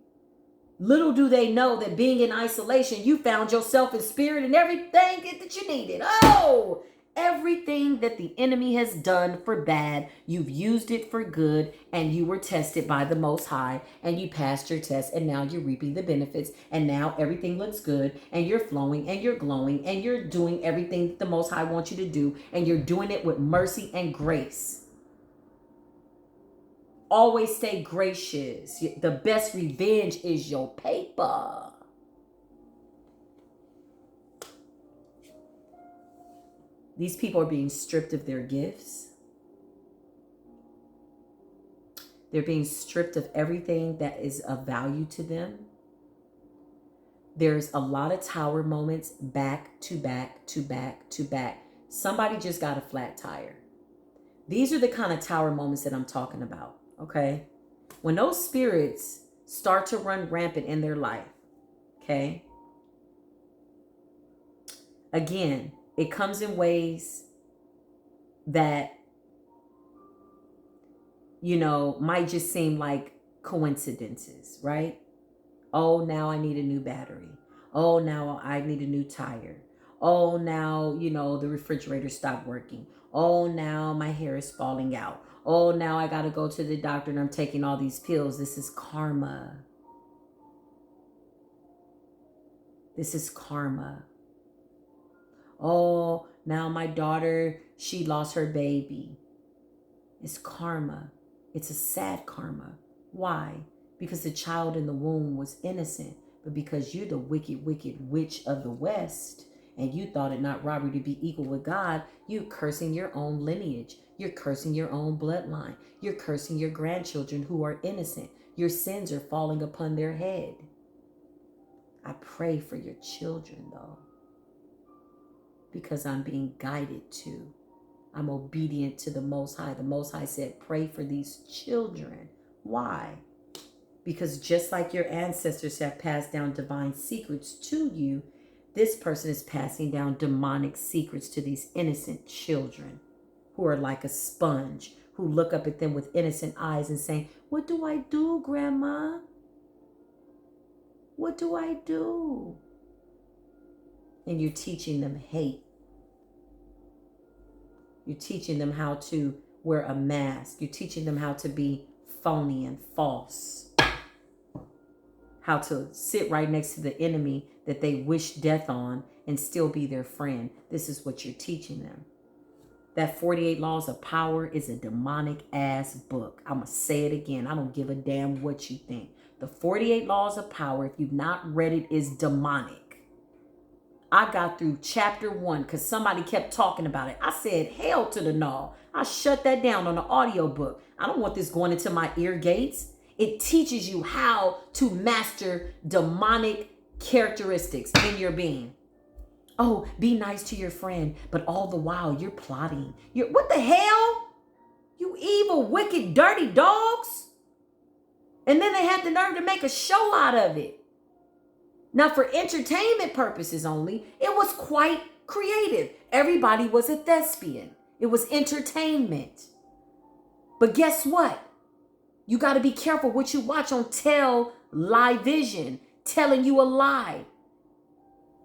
Little do they know that being in isolation, you found yourself in spirit and everything that you needed. Oh, everything that the enemy has done for bad, you've used it for good, and you were tested by the Most High, and you passed your test, and now you're reaping the benefits, and now everything looks good, and you're flowing, and you're glowing, and you're doing everything that the Most High wants you to do, and you're doing it with mercy and grace. Always stay gracious. The best revenge is your paper. These people are being stripped of their gifts. They're being stripped of everything that is of value to them. There's a lot of tower moments back to back to back to back. Somebody just got a flat tire. These are the kind of tower moments that I'm talking about, okay? When those spirits start to run rampant in their life, okay? Again, it comes in ways that, you know, might just seem like coincidences, right? Oh, now I need a new battery. Oh, now I need a new tire. Oh, now, you know, the refrigerator stopped working. Oh, now my hair is falling out. Oh, now I got to go to the doctor and I'm taking all these pills. This is karma. This is karma. Oh, now my daughter, she lost her baby. It's karma. It's a sad karma. Why? Because the child in the womb was innocent. But because you're the wicked, wicked witch of the West, and you thought it not robbery to be equal with God, you're cursing your own lineage. You're cursing your own bloodline. You're cursing your grandchildren who are innocent. Your sins are falling upon their head. I pray for your children, though, because I'm being guided to. I'm obedient to the Most High. The Most High said, pray for these children. Why? Because just like your ancestors have passed down divine secrets to you, this person is passing down demonic secrets to these innocent children who are like a sponge, who look up at them with innocent eyes and saying, what do I do, Grandma? What do I do? And you're teaching them hate. You're teaching them how to wear a mask. You're teaching them how to be phony and false. How to sit right next to the enemy that they wish death on and still be their friend. This is what you're teaching them. That 48 Laws of Power is a demonic ass book. I'm going to say it again. I don't give a damn what you think. The 48 Laws of Power, if you've not read it, is demonic. I got through chapter 1 because somebody kept talking about it. I said, hell to the no. I shut that down on the audiobook. I don't want this going into my ear gates. It teaches you how to master demonic characteristics in your being. Oh, be nice to your friend, but all the while you're plotting. What the hell? You evil, wicked, dirty dogs. And then they had the nerve to make a show out of it. Now, for entertainment purposes only, it was quite creative. Everybody was a thespian. It was entertainment. But guess what? You got to be careful what you watch on television, telling you a lie,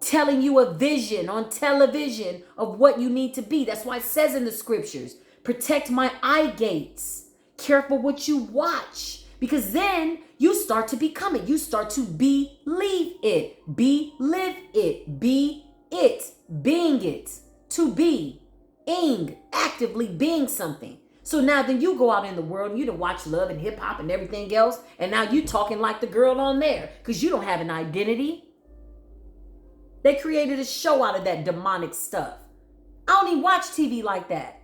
telling you a vision on television of what you need to be. That's why it says in the scriptures, protect my eye gates. Careful what you watch, because then you start to become it. You start to believe it, live it, be it, being it, to be, ing, actively being something. So now then you go out in the world and you done watch love and hip hop and everything else. And now you talking like the girl on there because you don't have an identity. They created a show out of that demonic stuff. I don't even watch TV like that.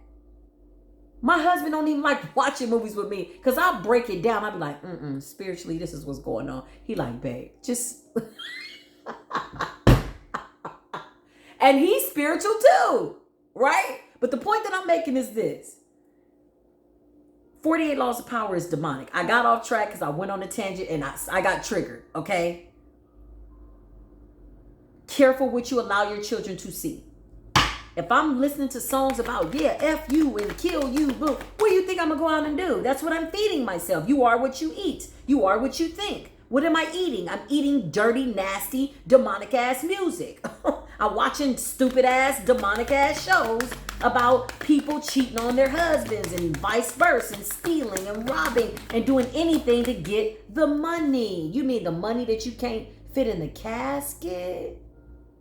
My husband don't even like watching movies with me because I'll break it down. I'll be like, spiritually, this is what's going on. He like, babe, just... And he's spiritual too, right? But the point that I'm making is this. 48 Laws of Power is demonic. I got off track because I went on a tangent and I got triggered, okay? Careful what you allow your children to see. If I'm listening to songs about, F you and kill you, boo, what do you think I'm going to go out and do? That's what I'm feeding myself. You are what you eat. You are what you think. What am I eating? I'm eating dirty, nasty, demonic-ass music. I'm watching stupid-ass, demonic-ass shows about people cheating on their husbands and vice versa, and stealing and robbing and doing anything to get the money. You mean the money that you can't fit in the casket?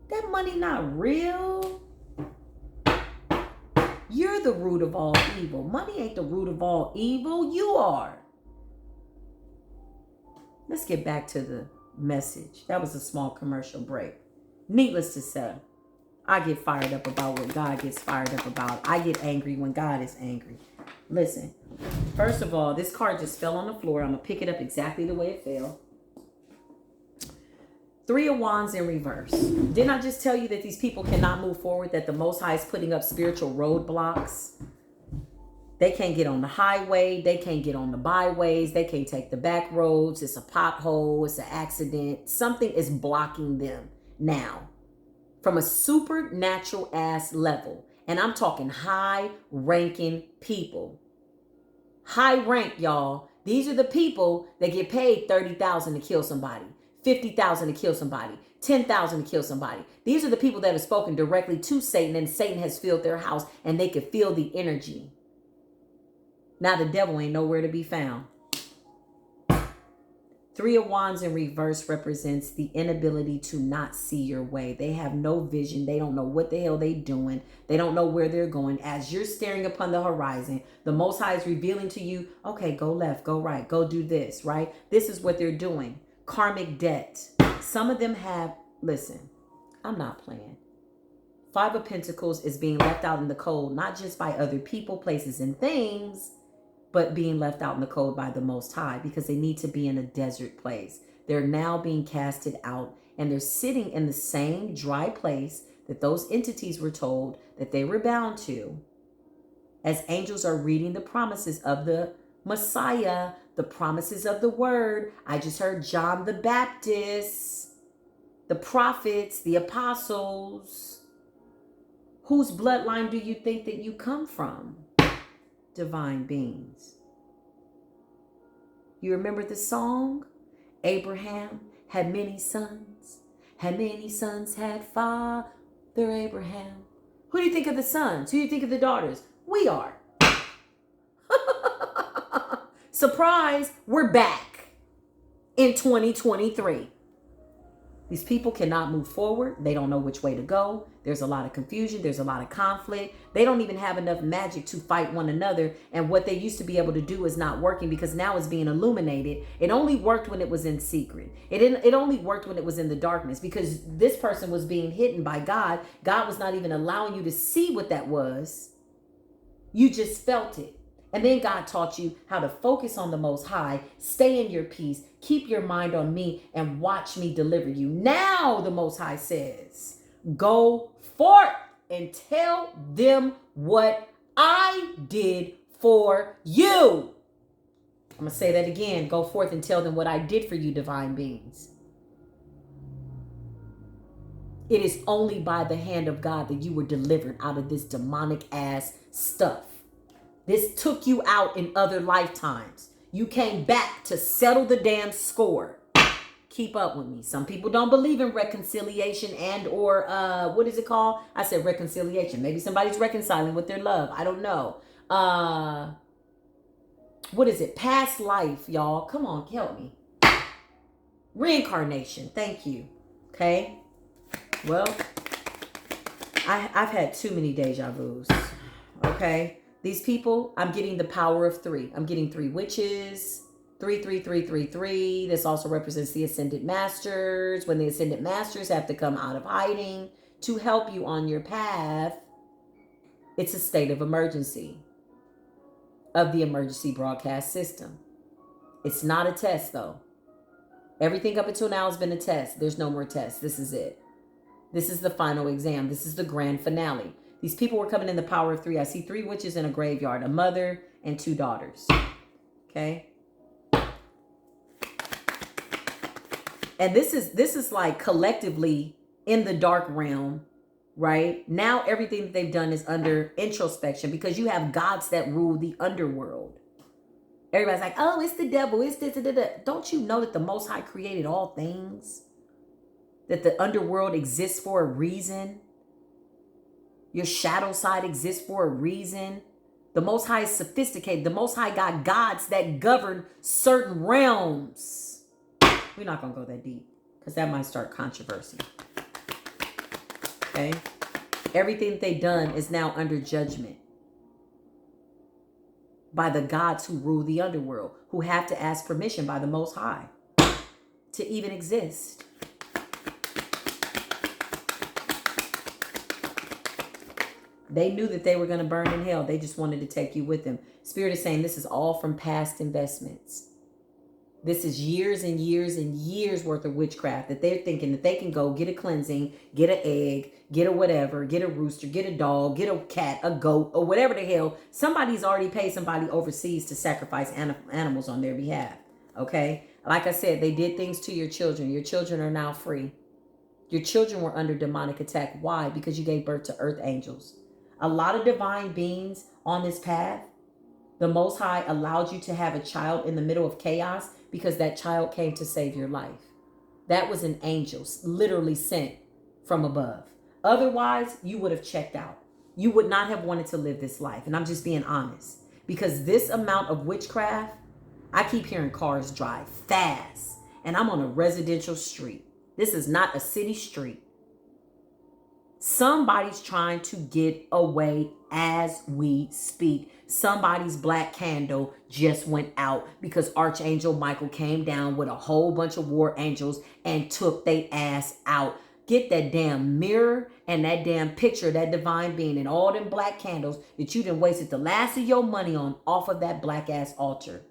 That money not real. You're the root of all evil. Money ain't the root of all evil. You are. Let's get back to the message. That was a small commercial break. Needless to say, I get fired up about what God gets fired up about. I get angry when God is angry. Listen, first of all, this card just fell on the floor. I'm going to pick it up exactly the way it fell. 3 of Wands in reverse. Didn't I just tell you that these people cannot move forward, that the Most High is putting up spiritual roadblocks? They can't get on the highway. They can't get on the byways. They can't take the back roads. It's a pothole. It's an accident. Something is blocking them now from a supernatural ass level. And I'm talking high ranking people. High rank, y'all. These are the people that get paid $30,000 to kill somebody, $50,000 to kill somebody, $10,000 to kill somebody. These are the people that have spoken directly to Satan, and Satan has filled their house and they could feel the energy. Now the devil ain't nowhere to be found. 3 of Wands in reverse represents the inability to not see your way. They have no vision. They don't know what the hell they're doing. They don't know where they're going. As you're staring upon the horizon, the Most High is revealing to you, okay, go left, go right, go do this, right? This is what they're doing. Karmic debt. Some of them have, listen, I'm not playing. 5 of Pentacles is being left out in the cold, not just by other people, places, and things, but being left out in the cold by the Most High because they need to be in a desert place. They're now being casted out and they're sitting in the same dry place that those entities were told that they were bound to, as angels are reading the promises of the Messiah, the promises of the word. I just heard John the Baptist, the prophets, the apostles. Whose bloodline do you think that you come from? Divine beings. You remember the song? Abraham had many sons, had father Abraham. Who do you think of the sons? Who do you think of the daughters? We are. Surprise, we're back in 2023. These people cannot move forward. They don't know which way to go. There's a lot of confusion. There's a lot of conflict. They don't even have enough magic to fight one another. And what they used to be able to do is not working because now it's being illuminated. It only worked when it was in secret. It only worked when it was in the darkness because this person was being hidden by God. God was not even allowing you to see what that was. You just felt it. And then God taught you how to focus on the Most High, stay in your peace, keep your mind on me, and watch me deliver you. Now the Most High says, go forth and tell them what I did for you. I'm going to say that again. Go forth and tell them what I did for you, divine beings. It is only by the hand of God that you were delivered out of this demonic ass stuff. This took you out in other lifetimes. You came back to settle the damn score. Keep up with me. Some people don't believe in reconciliation and or what is it called? I said reconciliation. Maybe somebody's reconciling with their love. I don't know. What is it? Past life, y'all. Come on, help me. Reincarnation. Thank you. Okay. Well, I've had too many deja vus. Okay. These people, I'm getting the power of 3. I'm getting 3 witches. 3, 3, 3, 3, 3. This also represents the ascended masters. When the ascended masters have to come out of hiding to help you on your path, it's a state of emergency of the emergency broadcast system. It's not a test, though. Everything up until now has been a test. There's no more tests. This is it. This is the final exam. This is the grand finale. These people were coming in the power of 3. I see 3 witches in a graveyard, a mother and 2 daughters. Okay. And this is like collectively in the dark realm, right? Now everything that they've done is under introspection because you have gods that rule the underworld. Everybody's like, oh, it's the devil. It's this. Don't you know that the Most High created all things? That the underworld exists for a reason? Your shadow side exists for a reason. The Most High is sophisticated. The Most High got gods that govern certain realms. We're not going to go that deep because that might start controversy. Okay? Everything that they've done is now under judgment by the gods who rule the underworld, who have to ask permission by the Most High to even exist. They knew that they were going to burn in hell. They just wanted to take you with them. Spirit is saying this is all from past investments. This is years and years and years worth of witchcraft that they're thinking that they can go get a cleansing, get an egg, get a whatever, get a rooster, get a dog, get a cat, a goat, or whatever the hell. Somebody's already paid somebody overseas to sacrifice animals on their behalf. Okay? Like I said, they did things to your children. Your children are now free. Your children were under demonic attack. Why? Because you gave birth to earth angels. A lot of divine beings on this path, the Most High allowed you to have a child in the middle of chaos because that child came to save your life. That was an angel, literally sent from above. Otherwise, you would have checked out. You would not have wanted to live this life. And I'm just being honest. Because this amount of witchcraft, I keep hearing cars drive fast. And I'm on a residential street. This is not a city street. Somebody's trying to get away as we speak. Somebody's black candle just went out because Archangel Michael came down with a whole bunch of war angels and took their ass out. Get that damn mirror and that damn picture of that divine being and all them black candles that you done wasted the last of your money on off of that black ass altar.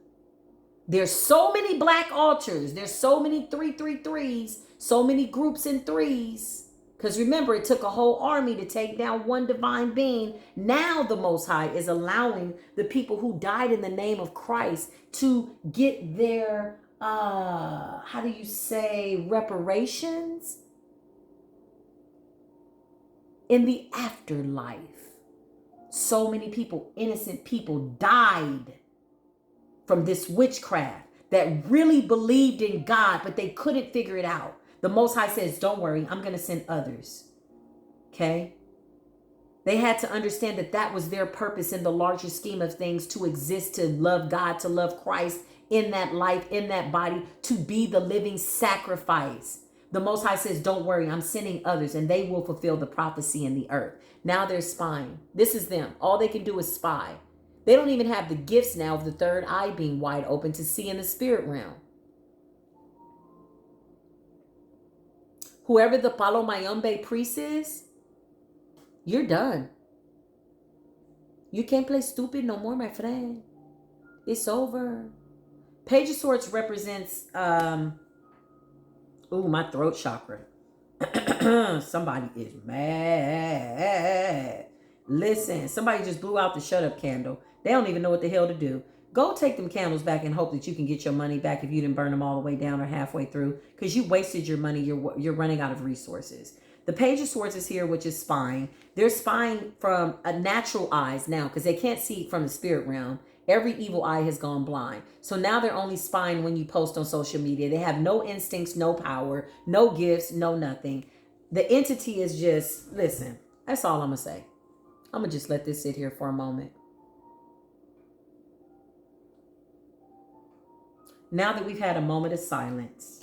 There's so many black altars. There's so many 333s, so many groups in 3s. Because remember, it took a whole army to take down one divine being. Now the Most High is allowing the people who died in the name of Christ to get their, how do you say, reparations? In the afterlife. So many people, innocent people, died from this witchcraft that really believed in God, but they couldn't figure it out. The Most High says, don't worry, I'm going to send others. Okay? They had to understand that that was their purpose in the larger scheme of things, to exist, to love God, to love Christ in that life, in that body, to be the living sacrifice. The Most High says, don't worry, I'm sending others and they will fulfill the prophecy in the earth. Now they're spying. This is them. All they can do is spy. They don't even have the gifts now of the third eye being wide open to see in the spirit realm. Whoever the Palo Mayombe priest is, you're done. You can't play stupid no more, my friend. It's over. Page of Swords represents, my throat chakra. Somebody is mad. Listen, somebody just blew out the shut up candle. They don't even know what the hell to do. Go take them candles back and hope that you can get your money back if you didn't burn them all the way down or halfway through, because you wasted your money. You're running out of resources. The Page of Swords is here, which is spying. They're spying from a natural eyes now because they can't see from the spirit realm. Every evil eye has gone blind. So now they're only spying when you post on social media. They have no instincts, no power, no gifts, no nothing. The entity is just, listen, that's all I'm going to say. I'm going to just let this sit here for a moment. Now that we've had a moment of silence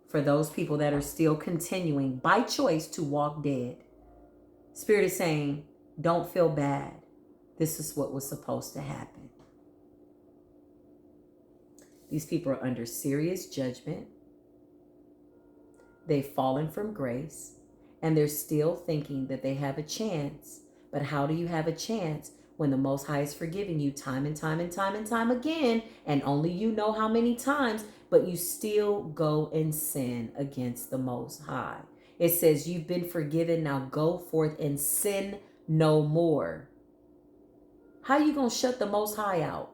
for those people that are still continuing by choice to walk dead, Spirit is saying, don't feel bad. This is what was supposed to happen. These people are under serious judgment. They've fallen from grace, and they're still thinking that they have a chance. But how do you have a chance when the Most High is forgiving you time and time and time and time again, and only you know how many times, but you still go and sin against the Most High? It says you've been forgiven, now go forth and sin no more. How you gonna shut the Most High out?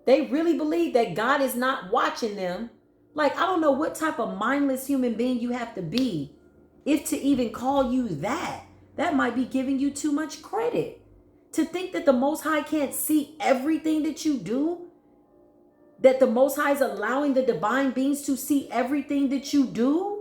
They really believe that God is not watching them. Like, I don't know what type of mindless human being you have to be if to even call you that. That might be giving you too much credit. To think that the Most High can't see everything that you do. That the Most High is allowing the divine beings to see everything that you do.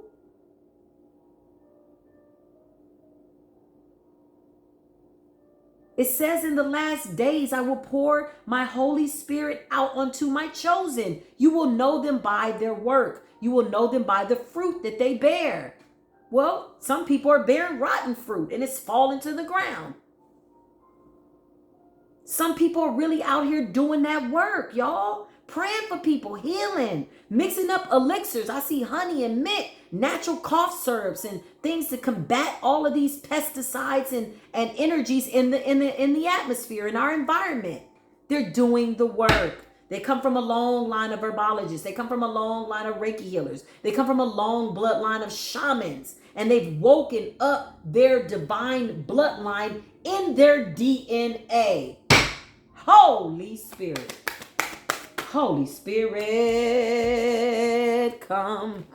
It says in the last days, I will pour my Holy Spirit out unto my chosen. You will know them by their work. You will know them by the fruit that they bear. Well, some people are bearing rotten fruit and it's falling to the ground. Some people are really out here doing that work, y'all. Praying for people, healing, mixing up elixirs. I see honey and mint, natural cough syrups and things to combat all of these pesticides and energies in the atmosphere, in our environment. They're doing the work. They come from a long line of herbologists. They come from a long line of Reiki healers. They come from a long bloodline of shamans. And they've woken up their divine bloodline in their DNA. Holy Spirit. Holy Spirit, come.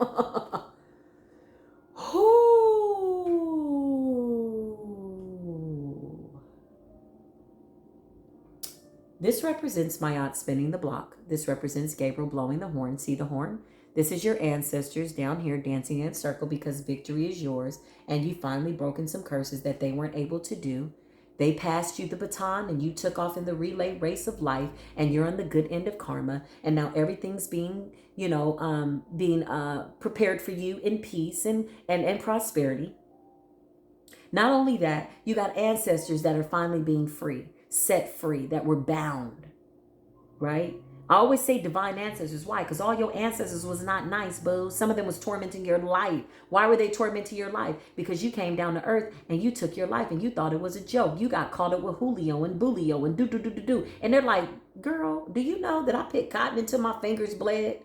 This represents Mayat spinning the block. This represents Gabriel blowing the horn. See the horn? This is your ancestors down here dancing in a circle because victory is yours. And you've finally broken some curses that they weren't able to do. They passed you the baton and you took off in the relay race of life, and you're on the good end of karma. And now everything's being, prepared for you in peace and prosperity. Not only that, you got ancestors that are finally being free, set free, that were bound, right? I always say divine ancestors. Why? Because all your ancestors was not nice, boo. Some of them was tormenting your life. Why were they tormenting your life? Because you came down to earth and you took your life and you thought it was a joke. You got caught up with Julio and Bulio and do. And they're like, girl, do you know that I put cotton until my fingers bled?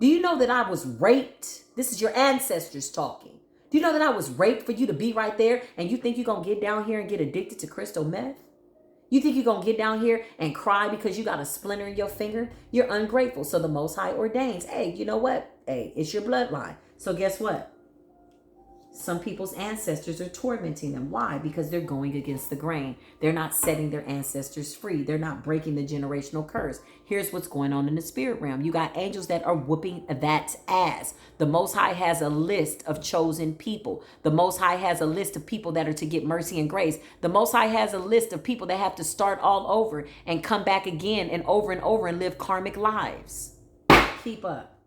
Do you know that I was raped? This is your ancestors talking. Do you know that I was raped for you to be right there? And you think you're going to get down here and get addicted to crystal meth? You think you're going to get down here and cry because you got a splinter in your finger? You're ungrateful. So the Most High ordains, hey, you know what? Hey, it's your bloodline. So guess what? Some people's ancestors are tormenting them. Why? Because they're going against the grain. They're not setting their ancestors free. They're not breaking the generational curse. Here's what's going on in the spirit realm. You got angels that are whooping that ass. The Most High has a list of chosen people. The Most High has a list of people that are to get mercy and grace. The Most High has a list of people that have to start all over and come back again and over and live karmic lives. Keep up.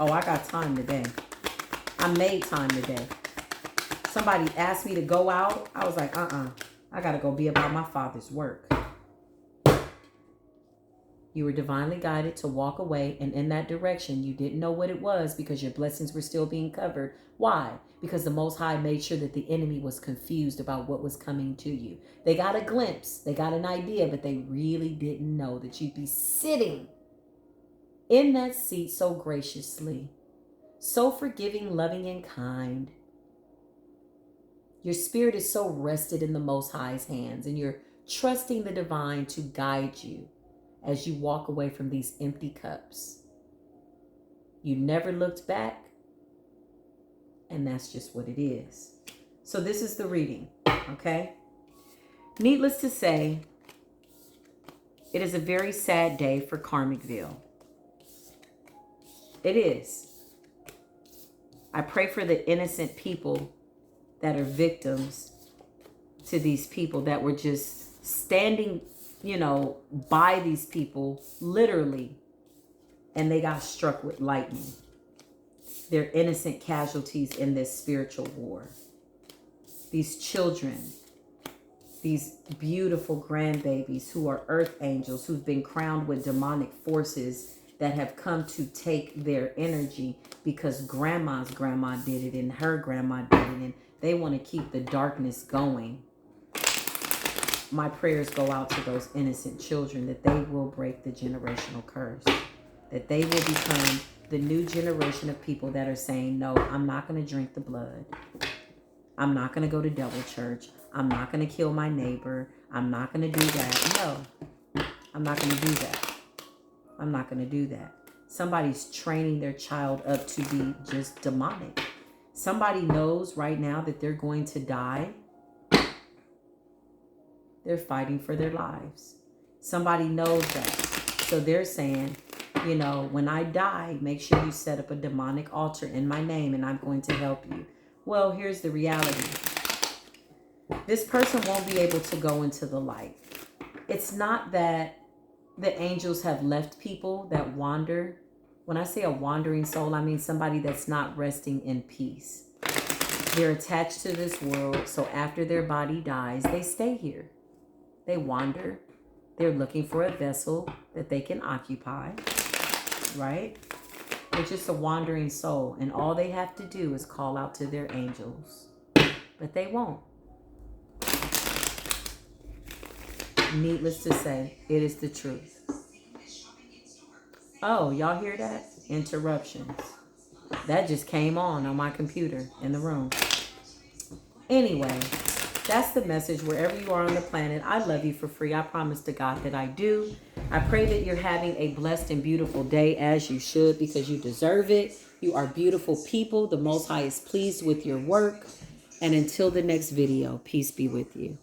Oh, I got time today. I made time today. Somebody asked me to go out. I was like, I got to go be about my Father's work. You were divinely guided to walk away, and in that direction, you didn't know what it was because your blessings were still being covered. Why? Because the Most High made sure that the enemy was confused about what was coming to you. They got a glimpse, they got an idea, but they really didn't know that you'd be sitting in that seat so graciously, so forgiving, loving, and kind. Your spirit is so rested in the Most High's hands, and you're trusting the divine to guide you as you walk away from these empty cups. You never looked back, and that's just what it is. So this is the reading, okay? Needless to say, it is a very sad day for Karmicville. It is. I pray for the innocent people that are victims to these people that were just standing, by these people, literally, and they got struck with lightning. They're innocent casualties in this spiritual war. These children, these beautiful grandbabies who are earth angels, who've been crowned with demonic forces that have come to take their energy because grandma's grandma did it and her grandma did it, and they want to keep the darkness going. My prayers go out to those innocent children that they will break the generational curse, that they will become the new generation of people that are saying, no, I'm not going to drink the blood. I'm not going to go to devil church. I'm not going to kill my neighbor. I'm not going to do that. No, I'm not going to do that. I'm not going to do that. Somebody's training their child up to be just demonic. Somebody knows right now that they're going to die. They're fighting for their lives. Somebody knows that. So they're saying, when I die, make sure you set up a demonic altar in my name and I'm going to help you. Well, here's the reality. This person won't be able to go into the light. It's not that the angels have left people that wander. When I say a wandering soul, I mean somebody that's not resting in peace. They're attached to this world, so after their body dies, they stay here. They wander. They're looking for a vessel that they can occupy, right? They're just a wandering soul, and all they have to do is call out to their angels, but they won't. Needless to say, it is the truth. Oh, y'all hear that? Interruptions. That just came on my computer in the room. Anyway, that's the message. Wherever you are on the planet, I love you for free. I promise to God that I do. I pray that you're having a blessed and beautiful day, as you should, because you deserve it. You are beautiful people. The Most High is pleased with your work. And until the next video, peace be with you.